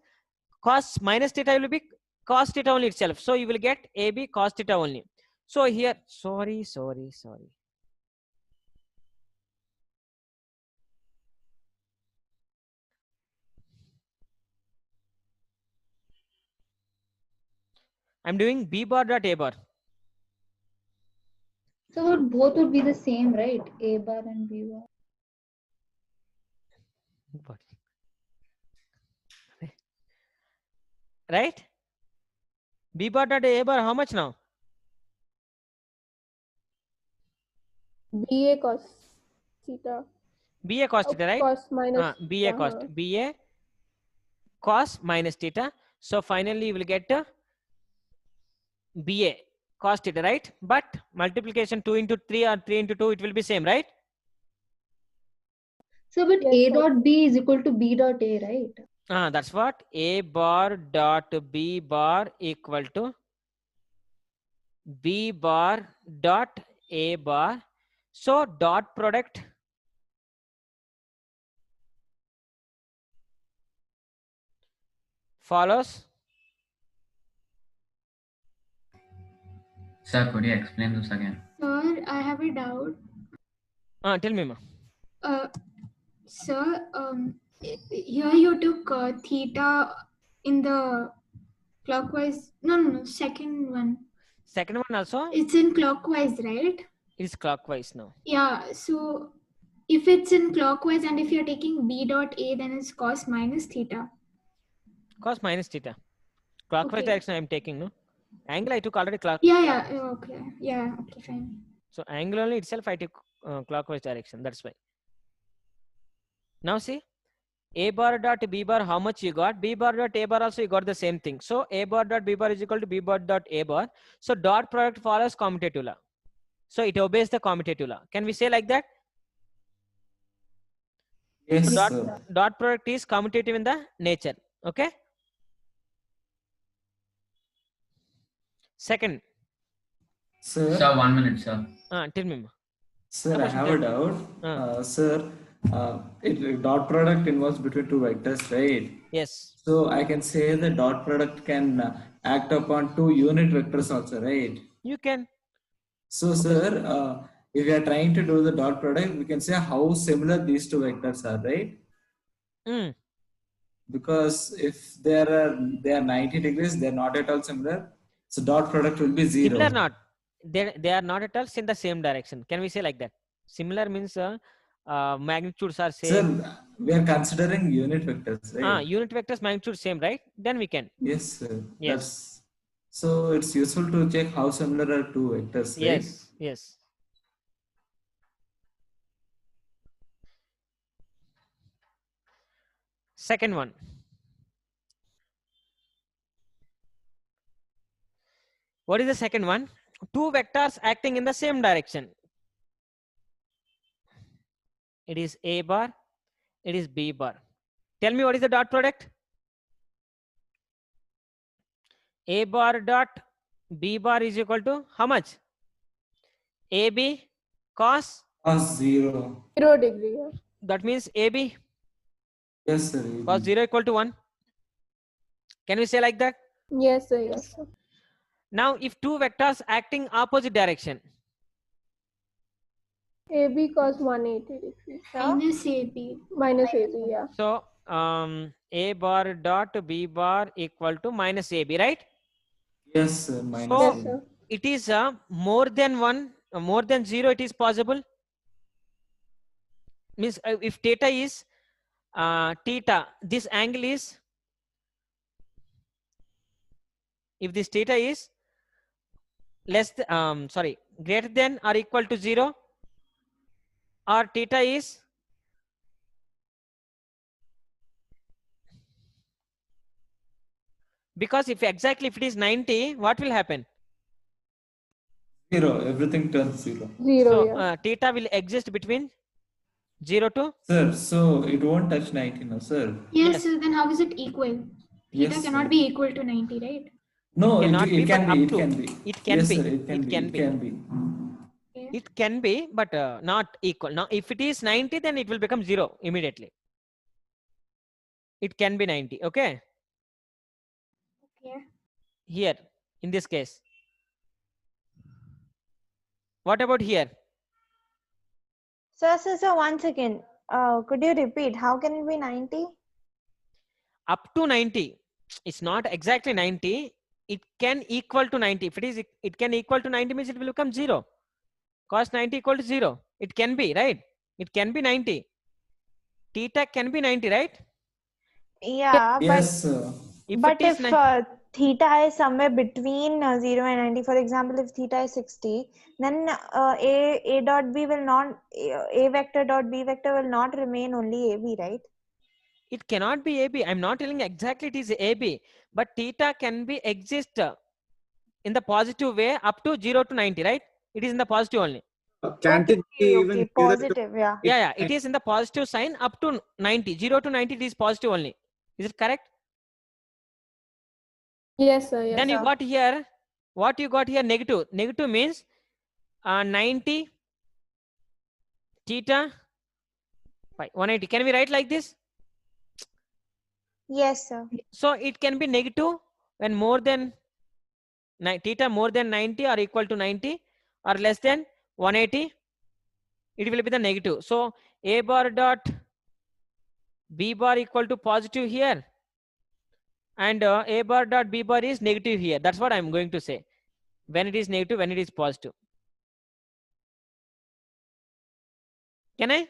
cos minus theta will be cos theta only itself. So you will get AB cos theta only. So here, sorry. I'm doing B bar dot A bar. So both would be the same, right? A bar and B bar. Right? B bar dot A bar, how much now? BA cos theta. BA cos theta, right? Cos minus BA cos, BA cos minus theta. So finally you will get BA cos theta, right? But multiplication 2 into 3 or 3 into 2, it will be same, right? So but Yes, A sir. dot B is equal to B dot A, right? That's what A bar dot B bar equal to B bar dot A bar. So dot product follows. Sir, could you explain this again? Sir, I have a doubt. Tell me, ma. Sir, here you took theta in the clockwise. No, second one. Second one also It's in clockwise, right? is clockwise now. Yeah. So if it's in clockwise and if you're taking B dot A, then it's cos minus theta. Cos minus theta. Clockwise Okay. direction I am taking, no? Angle I took already Yeah. Okay. Yeah. Okay. Fine. So angle only itself I took clockwise direction. That's why. Now see, A bar dot B bar, how much you got? B bar dot A bar also you got the same thing. So A bar dot B bar is equal to B bar dot A bar. So dot product follows commutative law. So it obeys the commutative law. Can we say like that? Yes, Dot, sir. dot product is commutative in the nature. Okay. Second, Sir, Sir, 1 minute, sir. tell me. sir, I question, have tell a me. doubt. Sir, dot product involves between two vectors, right? Yes. So I can say the dot product can act upon two unit vectors also, right? You can. So, sir, if we are trying to do the dot product, we can say how similar these two vectors are, right? Mm. Because if they are 90 degrees, they're not at all similar. So dot product will be zero. Similar not. They are not at all in the same direction. Can we say like that? Similar means magnitudes are same. Sir, we are considering unit vectors, right? Unit vectors magnitude same, right? Then we can. Yes, sir. Yes. That's so it's useful to check how similar are two vectors, right? Yes. Yes. Second one. What is the second one? Two vectors acting in the same direction. It is A bar, it is B bar. Tell me what is the dot product? A bar dot B bar is equal to how much? AB cos? Cos 0. 0 degree. Yeah. That means AB Yes, sir. cos 0 equal to 1. Can we say like that? Yes, sir. Yes, sir. Now, if two vectors acting opposite direction, AB cos 180 degrees. Minus AB. Minus AB, yeah. so A bar dot B bar equal to minus AB, right? Yes, sir. Minus So, Yes, A. sir. it is more than 1, more than 0, it is possible. Means if theta is theta, this angle is, if this theta is less greater than or equal to 0, or theta is because if it is 90, what will happen? 0. Everything turns 0. 0, So yeah. theta will exist between 0 to Sir, so it won't touch 90 now, sir. Yes, Yes. so then how is it equal? Theta Yes, cannot sir. be equal to 90, right? No, Cannot be, it can but be. up It to. can be. It can Yes, be. sir. It can It be. can It be. can be. Okay. It can be, but not equal. Now, if it is 90, then it will become 0 immediately. It can be 90. Okay. Okay. Here, in this case. What about here? So one second. Could you repeat? How can it be 90? Up to 90. It's not exactly 90. It can equal to 90. If it can equal to 90 means it will become 0. Cos 90 equal to 0. It can be, right? It can be 90. Theta can be 90, right? Yeah, Yes, sir. but if theta is somewhere between 0 and 90, for example, if theta is 60, then a dot b will not, a vector dot b vector will not remain only AB, right? It cannot be AB. I'm not telling exactly it is AB, but theta can be exist in the positive way up to 0 to 90, right? It is in the positive only. Can't it be even Okay, neither to- positive, yeah. Yeah, it is in the positive sign up to 90. 0 to 90 it is positive only. Is it correct? Yes, sir. Yes, Then you sir. got here, what you got here, negative. Negative means 90 theta 180. Can we write like this? Yes, sir. So it can be negative when more than theta more than 90 or equal to 90 or less than 180. It will be the negative. So A bar dot B bar equal to positive here, and A bar dot B bar is negative here. That's what I'm going to say. When it is negative, when it is positive. Can I?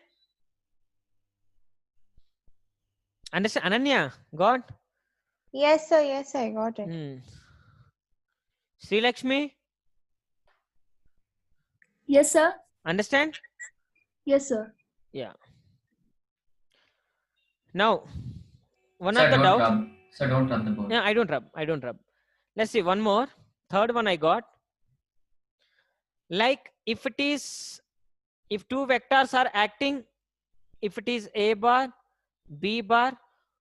Understand? Ananya, got? Yes, sir. Yes, I got it. Sri Lakshmi, Yes, sir. understand? Yes, sir. Yeah. Now, one Sir, of the don't doubts. rub. Sir, don't rub the board. Yeah, I don't rub. Let's see one more. Third one I got. Like if two vectors are acting, if it is A bar, B bar,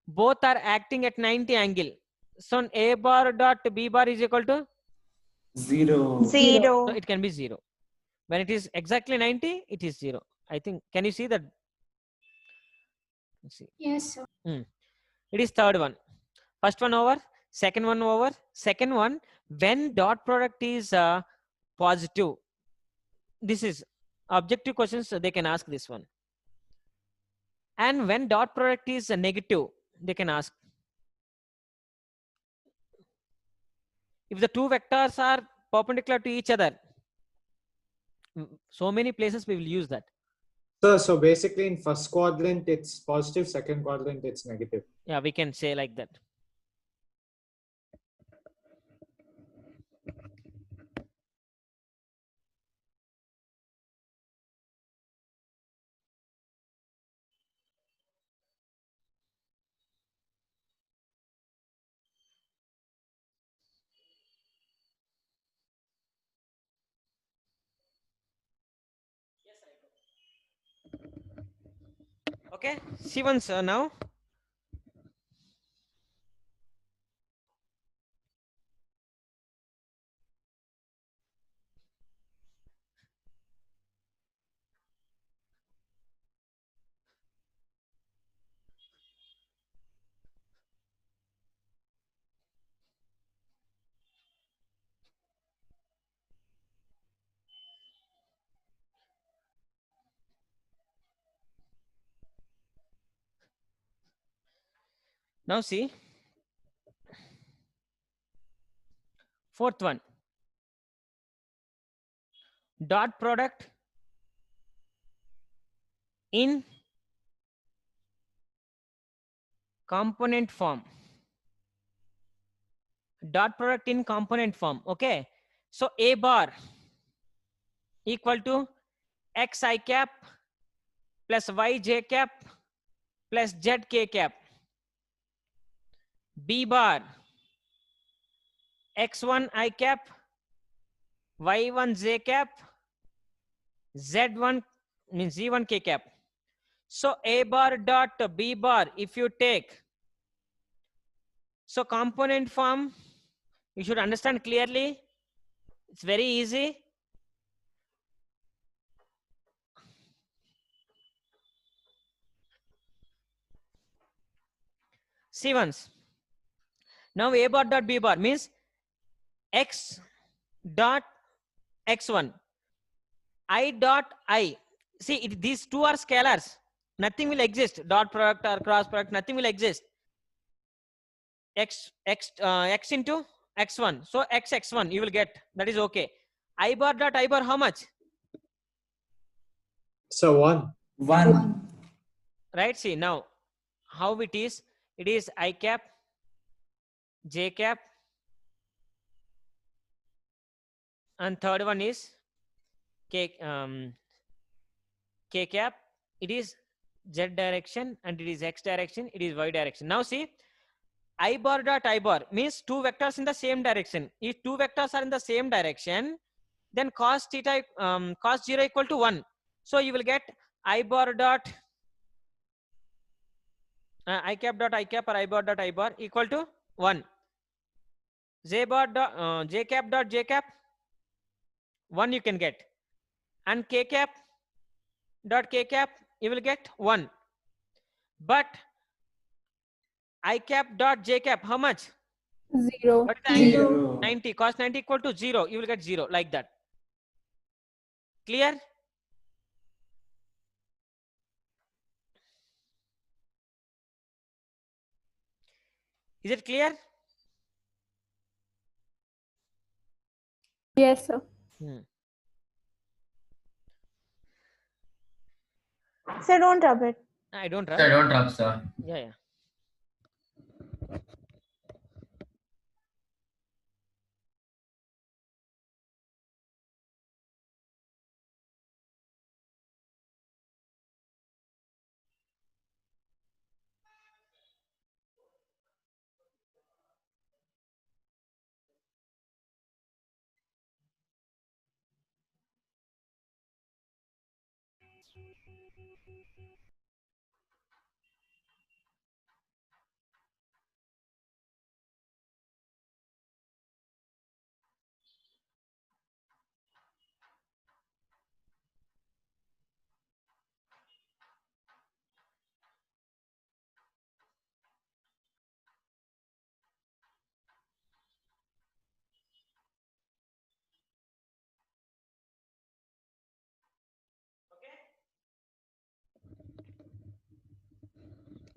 both are acting at 90 angle. So A bar dot B bar is equal to, Zero. so Zero. it can be 0. When it is exactly 90, it is 0. I think, can you see that? Let's see. Yes, sir. It is third one. First one over, second one over. Second one, when dot product is positive. This is objective questions, so they can ask this one. And when dot product is negative, they can ask. If the two vectors are perpendicular to each other, so many places we will use that. So basically in first quadrant it's positive, second quadrant it's negative. Yeah, we can say like that. Okay, see once now. Now see, fourth one, dot product in component form. Dot product in component form. Okay, so A bar equal to X I cap plus Y j cap plus Z k cap. B bar X1 I cap, Y1 j cap, Z1 means Z1 k cap. So A bar dot B bar, if you take, so component form, you should understand clearly. It's very easy. See once. Now A bar dot B bar means X dot X1, I dot I. See, these two are scalars. Nothing will exist. Dot product or cross product, nothing will exist. X into X1. So X1 you will get. That is okay. I bar dot I bar, how much? So 1. 1. Right, see now how it is. It is I cap, J cap, and third one is K, K cap. It is Z direction and it is X direction, it is Y direction. Now see, I bar dot I bar means two vectors in the same direction. If two vectors are in the same direction, then cos theta, cos 0 equal to 1. So you will get I bar dot I cap dot I cap or I bar dot I bar equal to 1. J bar dot J cap dot J cap 1 you can get, and K cap dot K cap you will get 1. But I cap dot J cap, how much? 0. What is the angle? 0. 90. Cos 90 equal to 0. You will get 0 like that. Clear? Is it clear? Yes, sir. Sir, don't rub it. I don't Sir, rub. don't rub, sir. Yeah.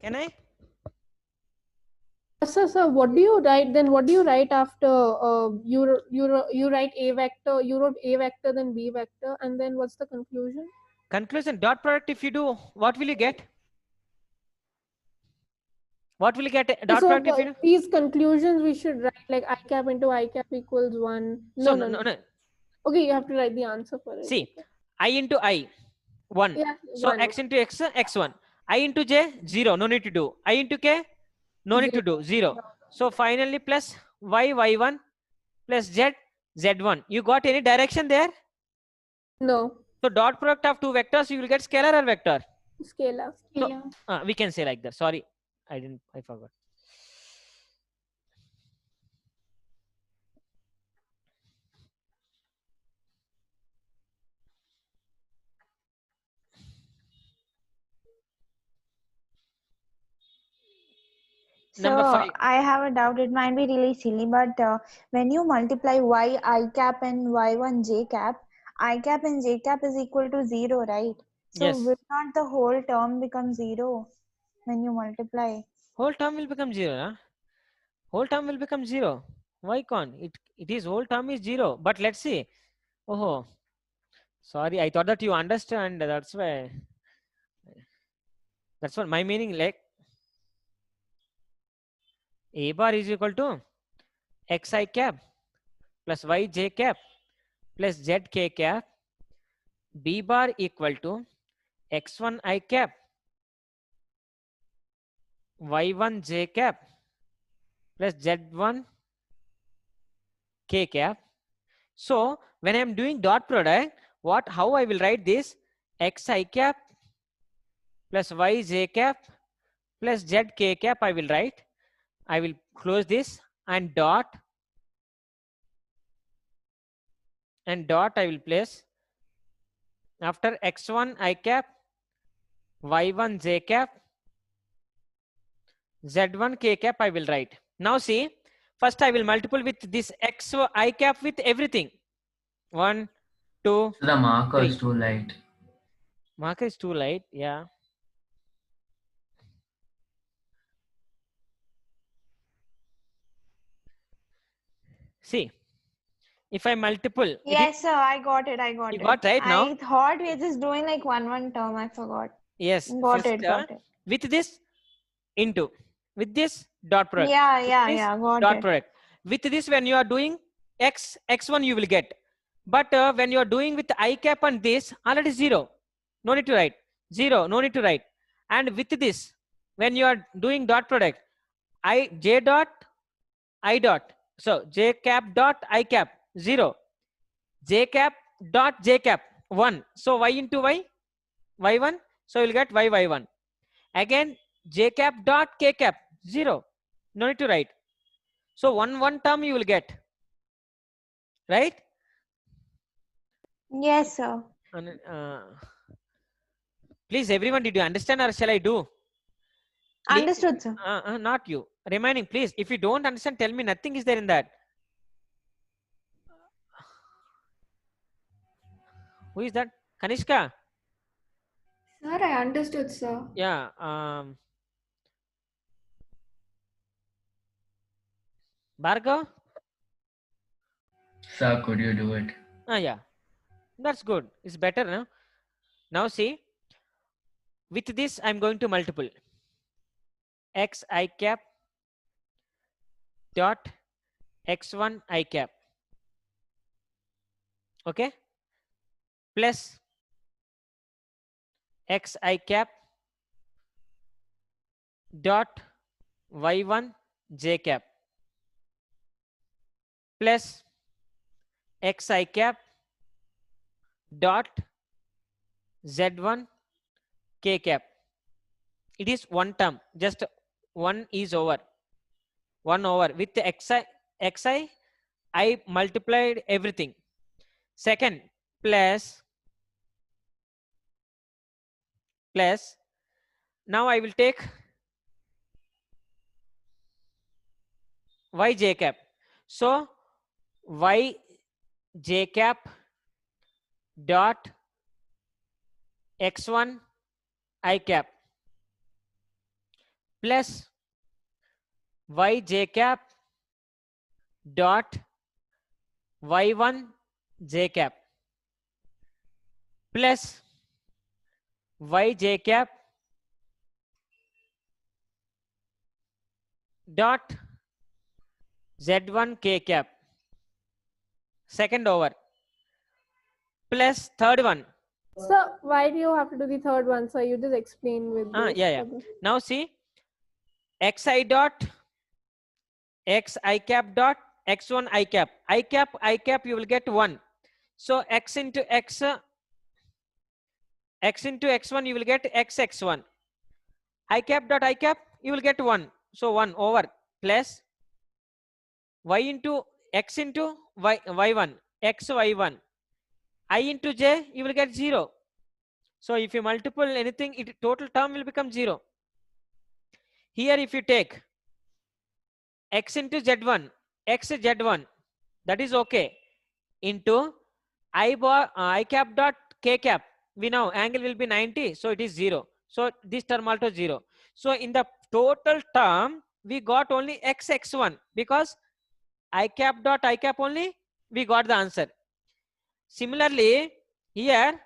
Can I? So what do you write then? What do you write after you write a vector? You wrote a vector, then b vector, and then what's the conclusion? Conclusion, dot product, if you do, what will you get? What will you get? Dot So product if you do? these conclusions we should write like I cap into I cap equals 1. So No. no. Okay, you have to write the answer for it. See, I into I, 1. Yeah, So 1. x into x, x1. I into j, 0. No need to do. I into k, no need to do. 0. So finally plus y, y1 plus z, z1. You got any direction there? No. So dot product of two vectors, you will get scalar or vector. Scalar. So we can say like that. Sorry, I forgot. Number So 5. I have a doubt. It might be really silly, but when you multiply y I cap and y1 j cap, I cap and j cap is equal to 0, right? So Yes. will not the whole term become 0 when you multiply? Whole term will become 0. Huh? Whole term will become 0. Why can't it is whole term is 0? But let's see. Oh, sorry. I thought that you understand. That's why. That's what my meaning. Like a bar is equal to xi cap plus yj cap plus zk cap. B bar equal to x1 I cap y1 j cap plus z1 k cap. So when I am doing dot product, how I will write this? Xi cap plus yj cap plus zk cap I will write. I will close this and dot I will place after x1 I cap y1 j cap z1 k cap I will write. Now see, first I will multiple with this x I cap with everything. 1, 2, So the marker 3. is too light. Marker is too light. Yeah. See, if I multiple. Yes, sir. I got it. You got right now? I thought we are just doing like one term. I forgot. Yes. Got First, it. with this into. With this dot product. Yeah. Got Dot it. product. With this, when you are doing x1 you will get. But when you are doing with I cap and this, already 0. No need to write. 0. No need to write. And with this, when you are doing dot product, j dot I dot. So j cap dot I cap 0. J cap dot j cap 1. So y into y, y1. So you'll get y1. Again j cap dot k cap 0. No need to write. So one term you will get. Right? Yes, sir. Please, everyone, did you understand or shall I do? Please, Understood, sir. not you. Remaining, please. If you don't understand, tell me. Nothing is there in that. Who is that? Kanishka? Sir, I understood, sir. Yeah. Bhargav? Sir, could you do it? Yeah. That's good. It's better, no? Now see. With this, I'm going to multiple. X I cap dot x1 I cap. Okay? Plus x I cap dot y1 j cap plus xi cap dot z1 k cap. It is one term, just one is over, 1 over with the xi, I multiplied everything. Second, plus, now I will take y j cap. So y j cap dot x1 I cap plus y j cap dot y1 j cap plus y j cap dot z1 k cap, second over, plus third one. So why do you have to do the third one? So you just explain with this. Yeah. Now see, xi dot xi cap dot x1 I cap. I cap you will get 1. So x into x1 you will get x1. I cap dot I cap you will get 1. So 1 over plus y into x into y1 x y1 I into j you will get 0. So if you multiple anything, it total term will become 0. Here if you take x into z1 x z1, that is okay, into I cap dot k cap, we know angle will be 90, so it is 0. So this term also 0. So in the total term we got only x1 because I cap dot I cap only we got the answer. Similarly here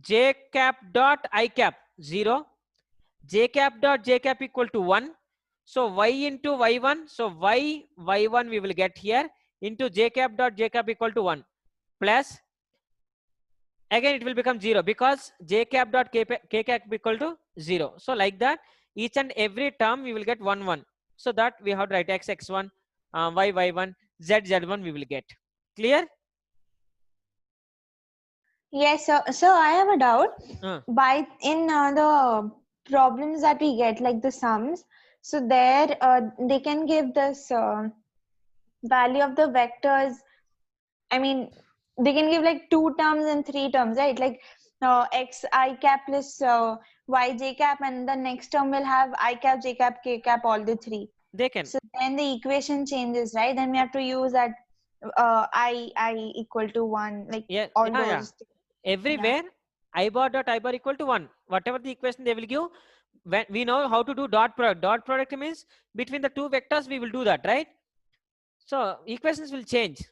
j cap dot I cap 0, j cap dot j cap equal to 1. So y into y1, so y1 we will get here into j cap dot j cap equal to 1 plus again it will become 0 because j cap dot k cap equal to 0. So like that each and every term we will get 1 1. So that we have to write x1 y y1 z z1 we will get. Clear? Yes, so I have a doubt. By in the problems that we get, like the sums, so there they can give this value of the vectors. I mean, they can give like 2 terms and 3 terms, right? Like x I cap plus y j cap, and the next term will have I cap, j cap, k cap, all the 3. They can. So then the equation changes, right? Then we have to use that I equal to 1, like all those. Everywhere I bar dot I bar equal to 1. Whatever the equation they will give, when we know how to do dot product. Dot product means between the two vectors we will do that, right? So equations will change.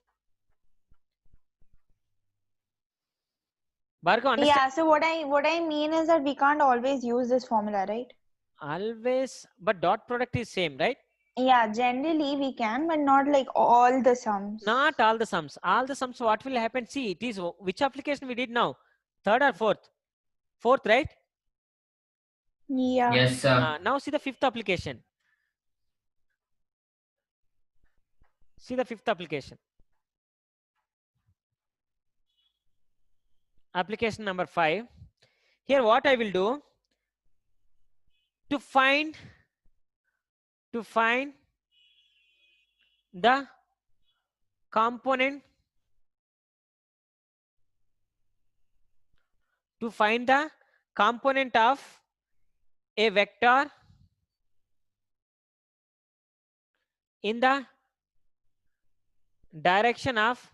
Bhargav, understand? Yeah, so what I mean is that we can't always use this formula, right? Always, but dot product is same, right? Yeah, generally we can, but not like all the sums. Not all the sums. All the sums, what will happen? See, it is which application we did now? Third or fourth? Fourth, right? Yeah. Yes, sir. Now see the fifth application. See the fifth application. Application number 5. Here what I will do, to find the component, of a vector in the direction of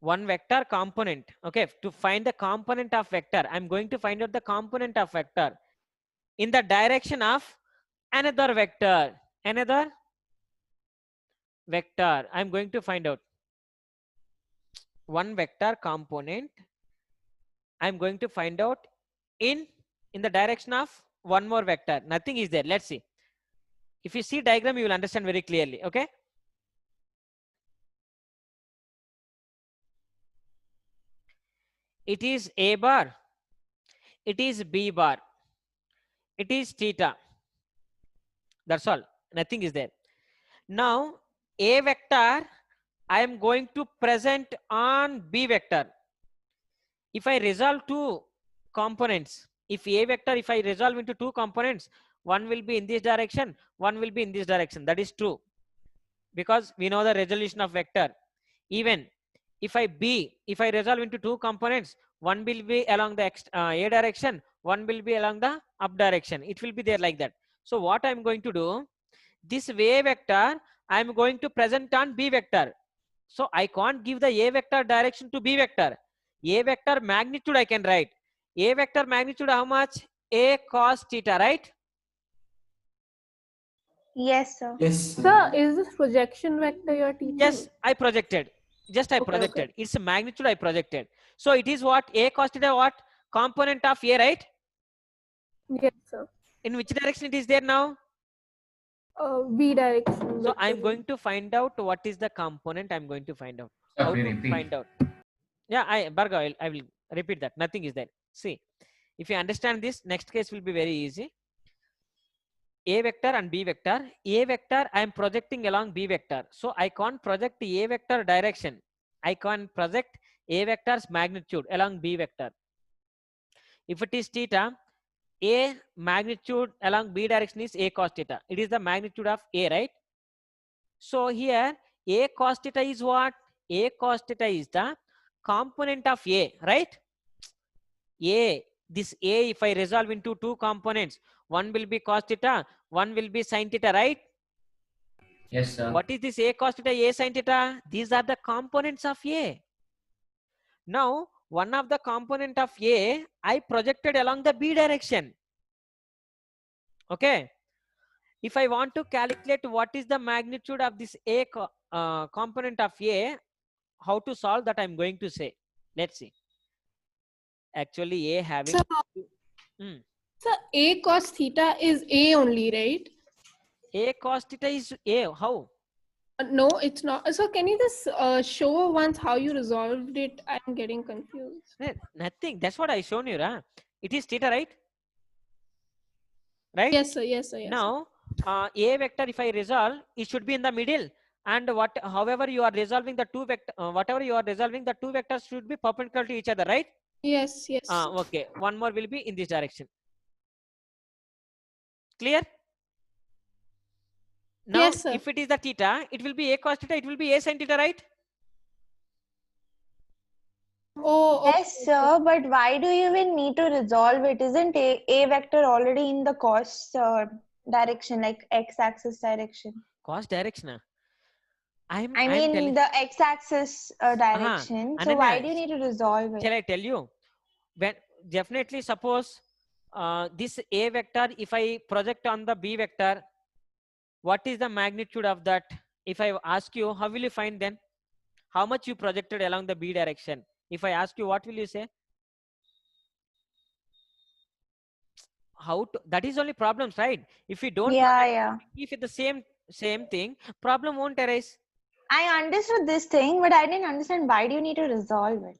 one vector component. Okay, to find the component of vector, I'm going to find out the component of vector in the direction of another vector. I'm going to find out one vector component. I'm going to find out in the direction of one more vector. Nothing is there. Let's see. If you see diagram, you will understand very clearly. Okay. It is A bar, it is B bar, it is theta. That's all. Nothing is there. Now A vector I am going to present on B vector. if I resolve two components, if A vector, if I resolve into two components, one will be in this direction, one will be in this direction. That is true, because we know the resolution of vector. Even if I resolve into two components, one will be along the A direction, one will be along the up direction. It will be there like that. So what I'm going to do, this A vector, I'm going to present on B vector. So I can't give the A vector direction to B vector. A vector magnitude I can write. A vector magnitude how much? A cos theta, right? Yes, sir. Yes, Sir, is this projection vector you're teaching? Yes, I projected. Just I Okay, projected. okay. It's a magnitude I projected. So it is what? A cos theta what? Component of A, right? Yes, sir. In which direction it is there now? B direction. So vector I'm B. going to find out what is the component. I'm going to find out. Sir, How we to repeat. find out? Yeah, Bhargav, I will repeat that. Nothing is there. See, if you understand this, next case will be very easy. A vector and B vector. A vector I am projecting along B vector. So I can't project A vector direction. I can project A vector's magnitude along B vector. If it is theta, A magnitude along B direction is A cos theta. It is the magnitude of A, right? So here A cos theta is what? A cos theta is the component of A, right? This A, if I resolve into two components, one will be cos theta, one will be sin theta, right? Yes, sir. What is this A cos theta, A sin theta? These are the components of A. Now, one of the component of A, I projected along the B direction. Okay. If I want to calculate what is the magnitude of this A component of A, how to solve that I'm going to say. Let's see. Actually, A having... So A cos theta is A only, right? A cos theta is A. How? No, it's not. So can you just show once how you resolved it? I'm getting confused. Nothing. That's what I shown you. It is theta, right? Right? Yes, sir. Yes, sir. Yes, now, A vector, if I resolve, it should be in the middle. And however you are resolving the two vector, whatever you are resolving, the two vectors should be perpendicular to each other, right? Yes, yes. Okay. One more will be in this direction. Clear? Now, yes, sir. if it is the theta, it will be A cos theta, it will be A sin theta, right? Oh, Yes, sir, but why do you even need to resolve it? Isn't A vector already in the cos direction, like x-axis direction? Cos direction. I mean the x-axis direction. So Ananya, why do you need to resolve it? Shall I tell you? When definitely suppose this A vector, if I project on the B vector, what is the magnitude of that? If I ask you, how will you find then? How much you projected along the B direction? If I ask you, what will you say? How to, that is only problems, right? If you don't if it's the same thing, problem won't arise. I understood this thing, but I didn't understand why do you need to resolve it?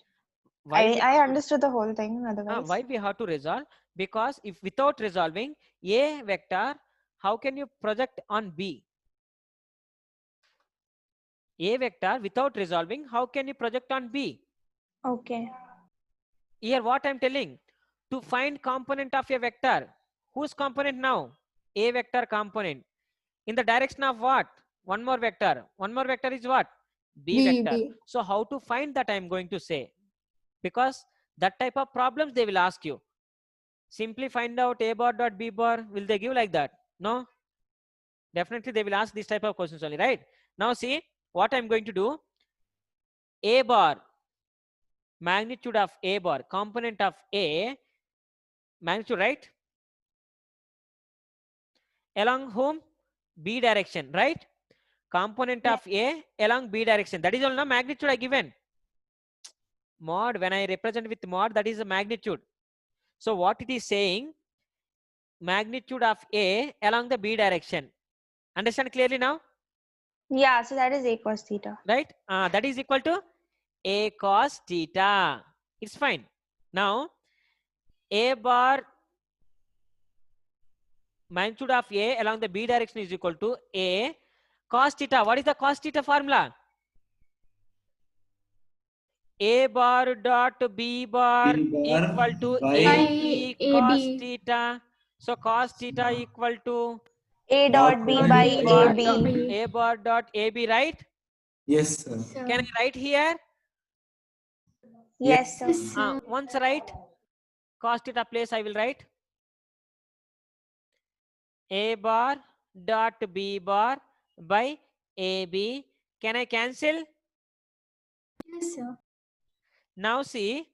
I understood the whole thing otherwise. Why we have to resolve? Because if without resolving A vector, how can you project on B? A vector without resolving, how can you project on B? Okay. Here what I'm telling, to find component of a vector, whose component now? A vector component. In the direction of what? One more vector. One more vector is what? B vector. B. So how to find that I'm going to say. Because that type of problems they will ask you. Simply find out A bar dot B bar. Will they give like that? No. Definitely they will ask this type of questions only, right? Now see what I'm going to do. A bar, magnitude of A bar, component of A, magnitude, right? Along whom? B direction, right? Component of A along B direction. That is all the magnitude I given. Mod, when I represent with mod, that is the magnitude. So what it is saying, magnitude of A along the B direction. Understand clearly now? Yeah, so that is A cos theta. Right? That is equal to A cos theta. It's fine. Now, A bar magnitude of A along the B direction is equal to A cos theta. What is the cos theta formula? A bar dot B bar B bar equal to by AB cos AB. theta. So cos theta equal to A dot B dot by B bar AB. dot AB. A bar dot AB, right? yes, sir. Sir. Can I write here? Yes, sir. Yes, sir. Once write cos theta place, I will write A bar dot B bar by AB. Can I cancel? Yes, sir. Now see,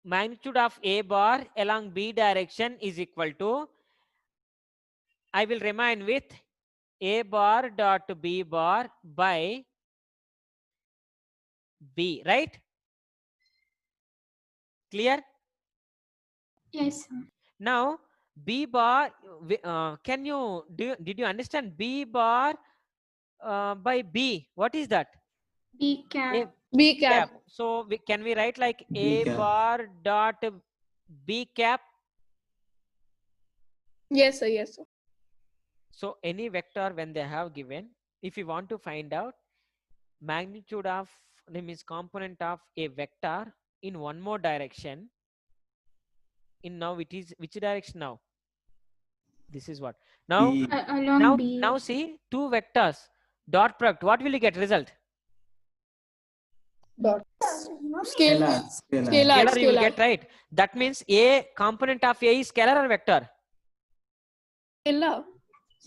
magnitude of A bar along B direction is equal to, I will remain with A bar dot B bar by B, right? Clear? Yes, sir. Now B bar, can you, did you understand B bar by B? What is that? B cap. A B cap. So can we write like B A cap. bar dot B cap? Yes, sir. Yes, sir. So any vector when they have given, if you want to find out magnitude of, means component of a vector in one more direction, in now it is which direction now? This is what now. B. Along B. Now see two vectors dot product. What will you get result? Dot. Scalar. Scalar. Scalar you will Scalar. get, right? That means a component of A is scalar or vector? Scalar.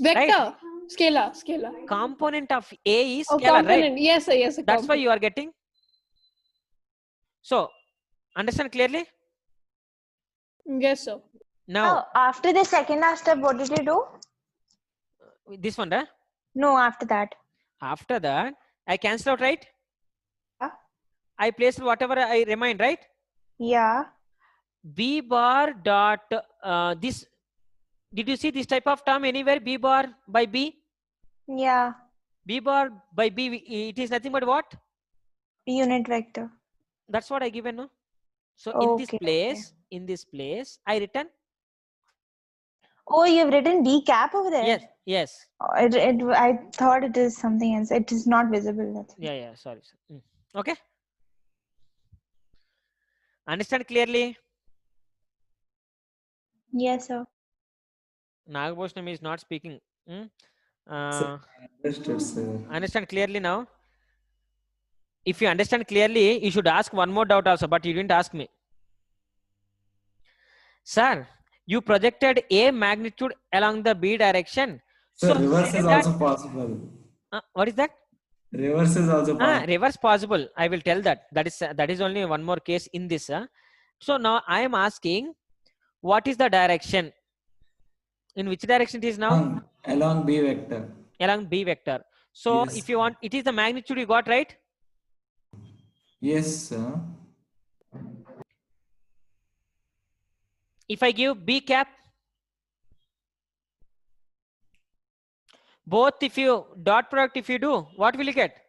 Vector. Scalar. Scalar. Component of A is Oh, scalar, right? component. Yes, sir. Yes, sir. That's why Component. you are getting. So understand clearly? Yes, sir. Now Oh, after the second last step, what did you do? this one, right? No, after that. After that, I cancel out, right? Yeah. I place whatever I remind, right? Yeah. B bar dot this. Did you see this type of term anywhere? B bar by B. Yeah. B bar by B. It is nothing but what? Unit vector. That's what I given. No. So Okay. in this place, I written. Oh, you've written B cap over there? Yes. Yes. Oh, I thought it is something else. It is not visible. That's Yeah. Yeah. Sorry. Okay. Understand clearly? Yes, sir. Nagabhushnam is not speaking. Sir, understood, sir. Understand clearly now? If you understand clearly, you should ask one more doubt also, but you didn't ask me. Sir, you projected A magnitude along the B direction. So So reverse say is that, also possible. what is that? Reverse is also possible. Reverse possible. I will tell that. That is only one more case in this. So now I am asking, what is the direction? In which direction it is now? Along B vector. Along B vector. So Yes. if you want, it is the magnitude you got, right? Yes, sir. If I give B cap, both if you dot product, if you do, what will you get?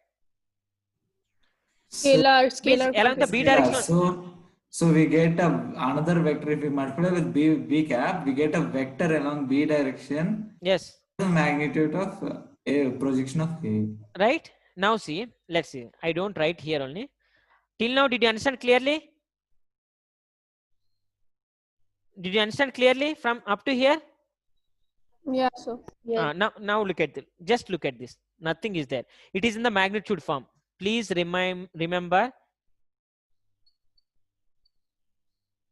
Scalar. Means Scalar. along the B Yeah, direction. so we get another vector. If we multiply with B cap, we get a vector along B direction. Yes. The magnitude of a projection of A. Right. Now see, let's see. I don't write here only. Till now, did you understand clearly? Did you understand clearly from up to here? Yeah, sir. Yes. Now look at this. Just look at this. Nothing is there. It is in the magnitude form. Please remember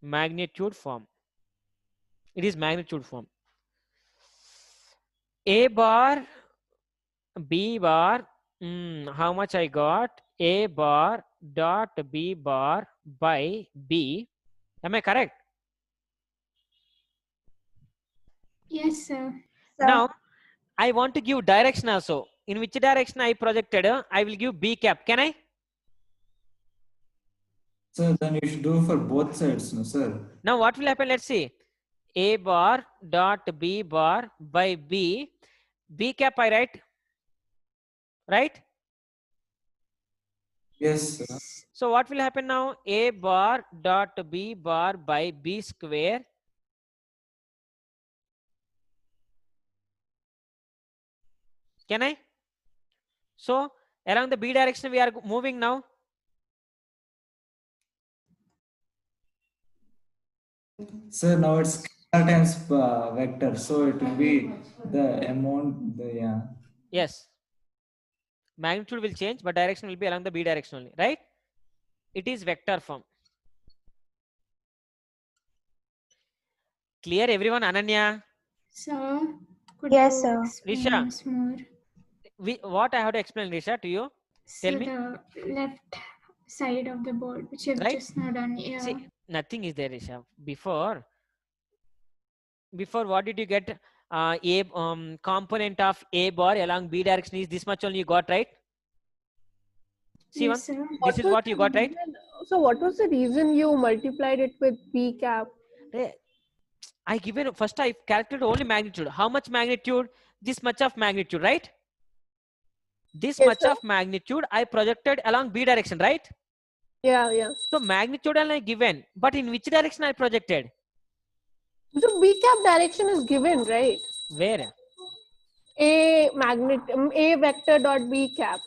magnitude form. It is magnitude form. A bar, B bar. How much I got? A bar dot B bar by B. Am I correct? Yes, sir. Now I want to give direction also. In which direction I projected? I will give B cap. Can I? So then you should do for both sides, no, sir. Now what will happen? Let's see. A bar dot B bar by B. B cap I write. Right? Yes, sir. So what will happen now? A bar dot B bar by B square. Can I? So Along the B direction we are moving now. Sir, now it's scalar times vector, so it will be the amount. Yeah. Yes. Magnitude will change, but direction will be along the B direction only, right? It is vector form. Clear, everyone? Ananya? Sir, could Yes, you sir. explain Risha. once more? What I have to explain, Risha, to you? So Tell me. the left side of the board, which you've Right? just now done. Yeah. See, nothing is there, Risha. Before what did you get? A component of A bar along B direction is this much only you got, right? See, Yes, one. sir. This is was what you the got, right? reason- So what was the reason you multiplied it with B cap? I given first I calculated only magnitude. How much magnitude? This much of magnitude, right? This Yes, much sir. of magnitude I projected along B direction, right? Yeah, yeah. So magnitude I given, but in which direction I projected? So B cap direction is given, right? Where? A vector dot B cap.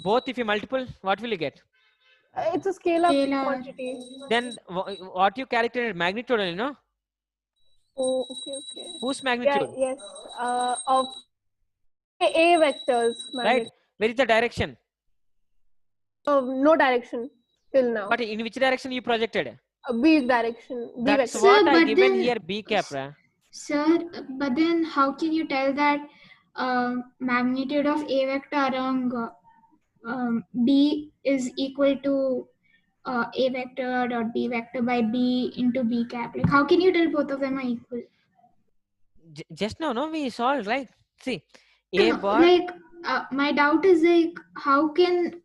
Both if you multiple, what will you get? It's a scalar Scalar. quantity. Then what you calculated magnitude only, no? Oh, okay. Whose Yeah, magnitude? yes. Of A vectors. Right? Magnitude. Where is the direction? No direction till now. But in which direction you projected? B direction. B That's vector. what Sir, I but given then- here B cap. Sir, but then how can you tell that magnitude of A vector along B is equal to A vector dot B vector by B into B cap? Like, how can you tell both of them are equal? Just now, no, we solved, right? See, A No, bar. like, my doubt is like, how can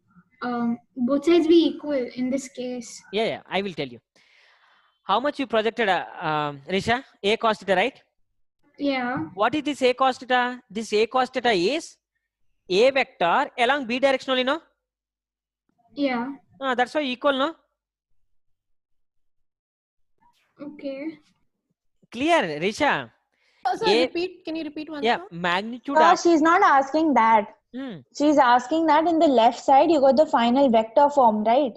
both sides be equal in this case? Yeah, I will tell you. How much you projected, Risha? A cos theta, right? Yeah. What is this A cos theta? This A cos theta is A vector along B direction only, no? Yeah. That's why equal, no? Okay. Clear, Risha? Sir, can you repeat once Yeah, more? magnitude No, of. she's not asking that. She's asking that in the left side you got the final vector form, right?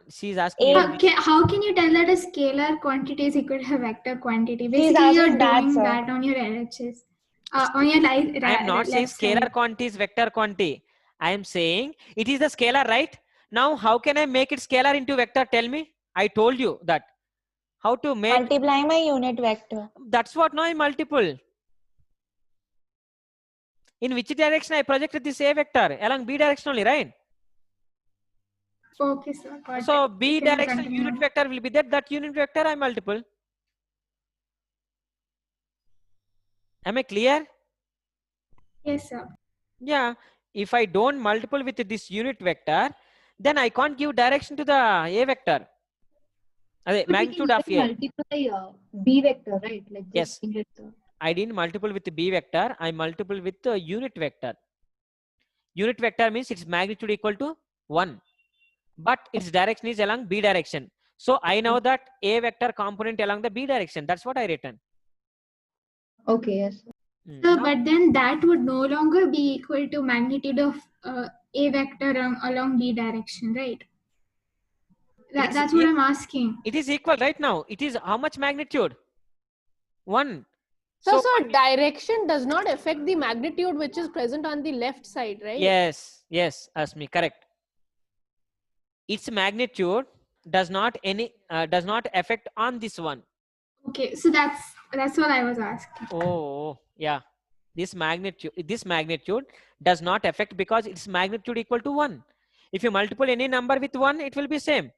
She's asking. How can you tell that a scalar quantity is equal to a vector quantity? Basically, asking you're that, doing sir. that on your LHS. On your life. I am not saying scalar quantity is vector quantity. I am saying it is the scalar, right? Now, how can I make it scalar into vector? Tell me. I told you that. How to make. Multiplying my unit vector. That's what now I multiple. In which direction I projected this A vector? Along B direction only, right? Okay, sir. Got So it. B You can direction continue. unit vector will be there. That unit vector I multiple. Am I clear? Yes, sir. Yeah. If I don't multiple with this unit vector, then I can't give direction to the A vector. Magnitude of A. Multiply B vector, right? Like Yes. B vector. I didn't multiple with the B vector. I multiple with the unit vector. Unit vector means its magnitude equal to 1. But its direction is along B direction. So I know that A vector component along the B direction. That's what I written. Okay, yes. Sir, but then that would no longer be equal to magnitude of A vector along B direction, right? That's what I'm asking. It is equal right now. It is how much magnitude? 1. So direction does not affect the magnitude which is present on the left side, right? Yes, Asmi, correct. Its magnitude does not affect on this one. Okay, so that's what I was asking. Oh, yeah. This magnitude does not affect because its magnitude equal to 1. If you multiple any number with 1, it will be same.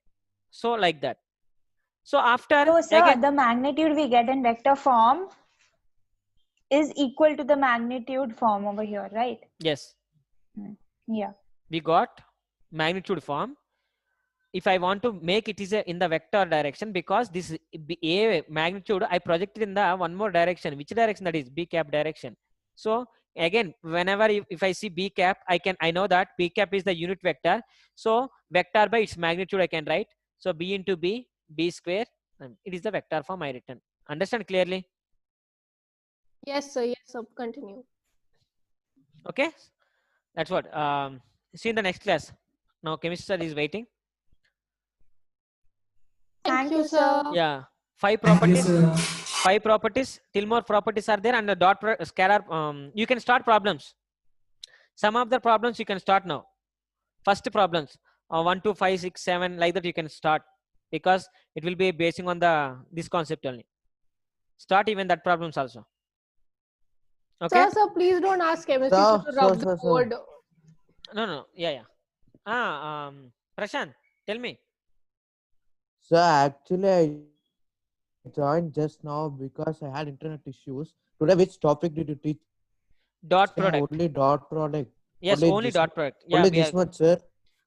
So like that. So after So sir, the magnitude we get in vector form is equal to the magnitude form over here, right? Yes. Yeah. We got magnitude form. If I want to make it is in the vector direction, because this A magnitude I projected in the one more direction. Which direction that is? B cap direction. So again, whenever if I see B cap, I know that B cap is the unit vector. So vector by its magnitude I can write. So B into B, B square. It is the vector form I written. Understand clearly? Yes, sir. Yes, sir. Continue. Okay. That's what. See in the next class. Now chemistry sir is waiting. Thank you, sir. Yeah. 5 Thank you, properties. sir. 5 properties. Till more properties are there, and the scalar. You can start problems. Some of the problems you can start now. First problems 1, 2, 5, 6, 7 like that you can start, because it will be basing on this concept only. Start even that problems also. Okay. Sir, please don't ask chemistry Sir, to rub the sir. board. No. Yeah. Prashant, tell me. So actually, I joined just now because I had internet issues. Today, which topic did you teach? Dot product. Only dot product. Yes, only dot product. Yeah, only this much, sir.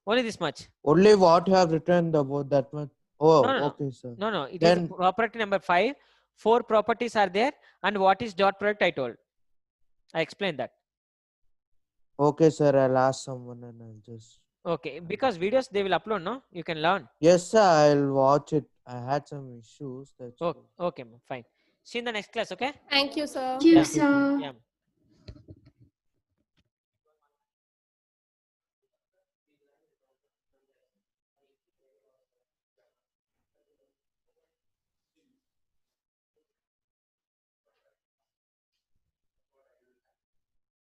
Only this much. Only what you have written about that much. Oh, No. okay, sir. No. It Then, is property number 5. 4 properties are there, and what is dot product I told. I explained that. okay, sir. I'll ask someone and I'll just. Okay, because videos they will upload, no? You can learn. Yes, sir. I'll watch it. I had some issues. That's Okay, fine. See you in the next class, okay? Thank you, sir. Thank you, Yeah. sir. Yeah.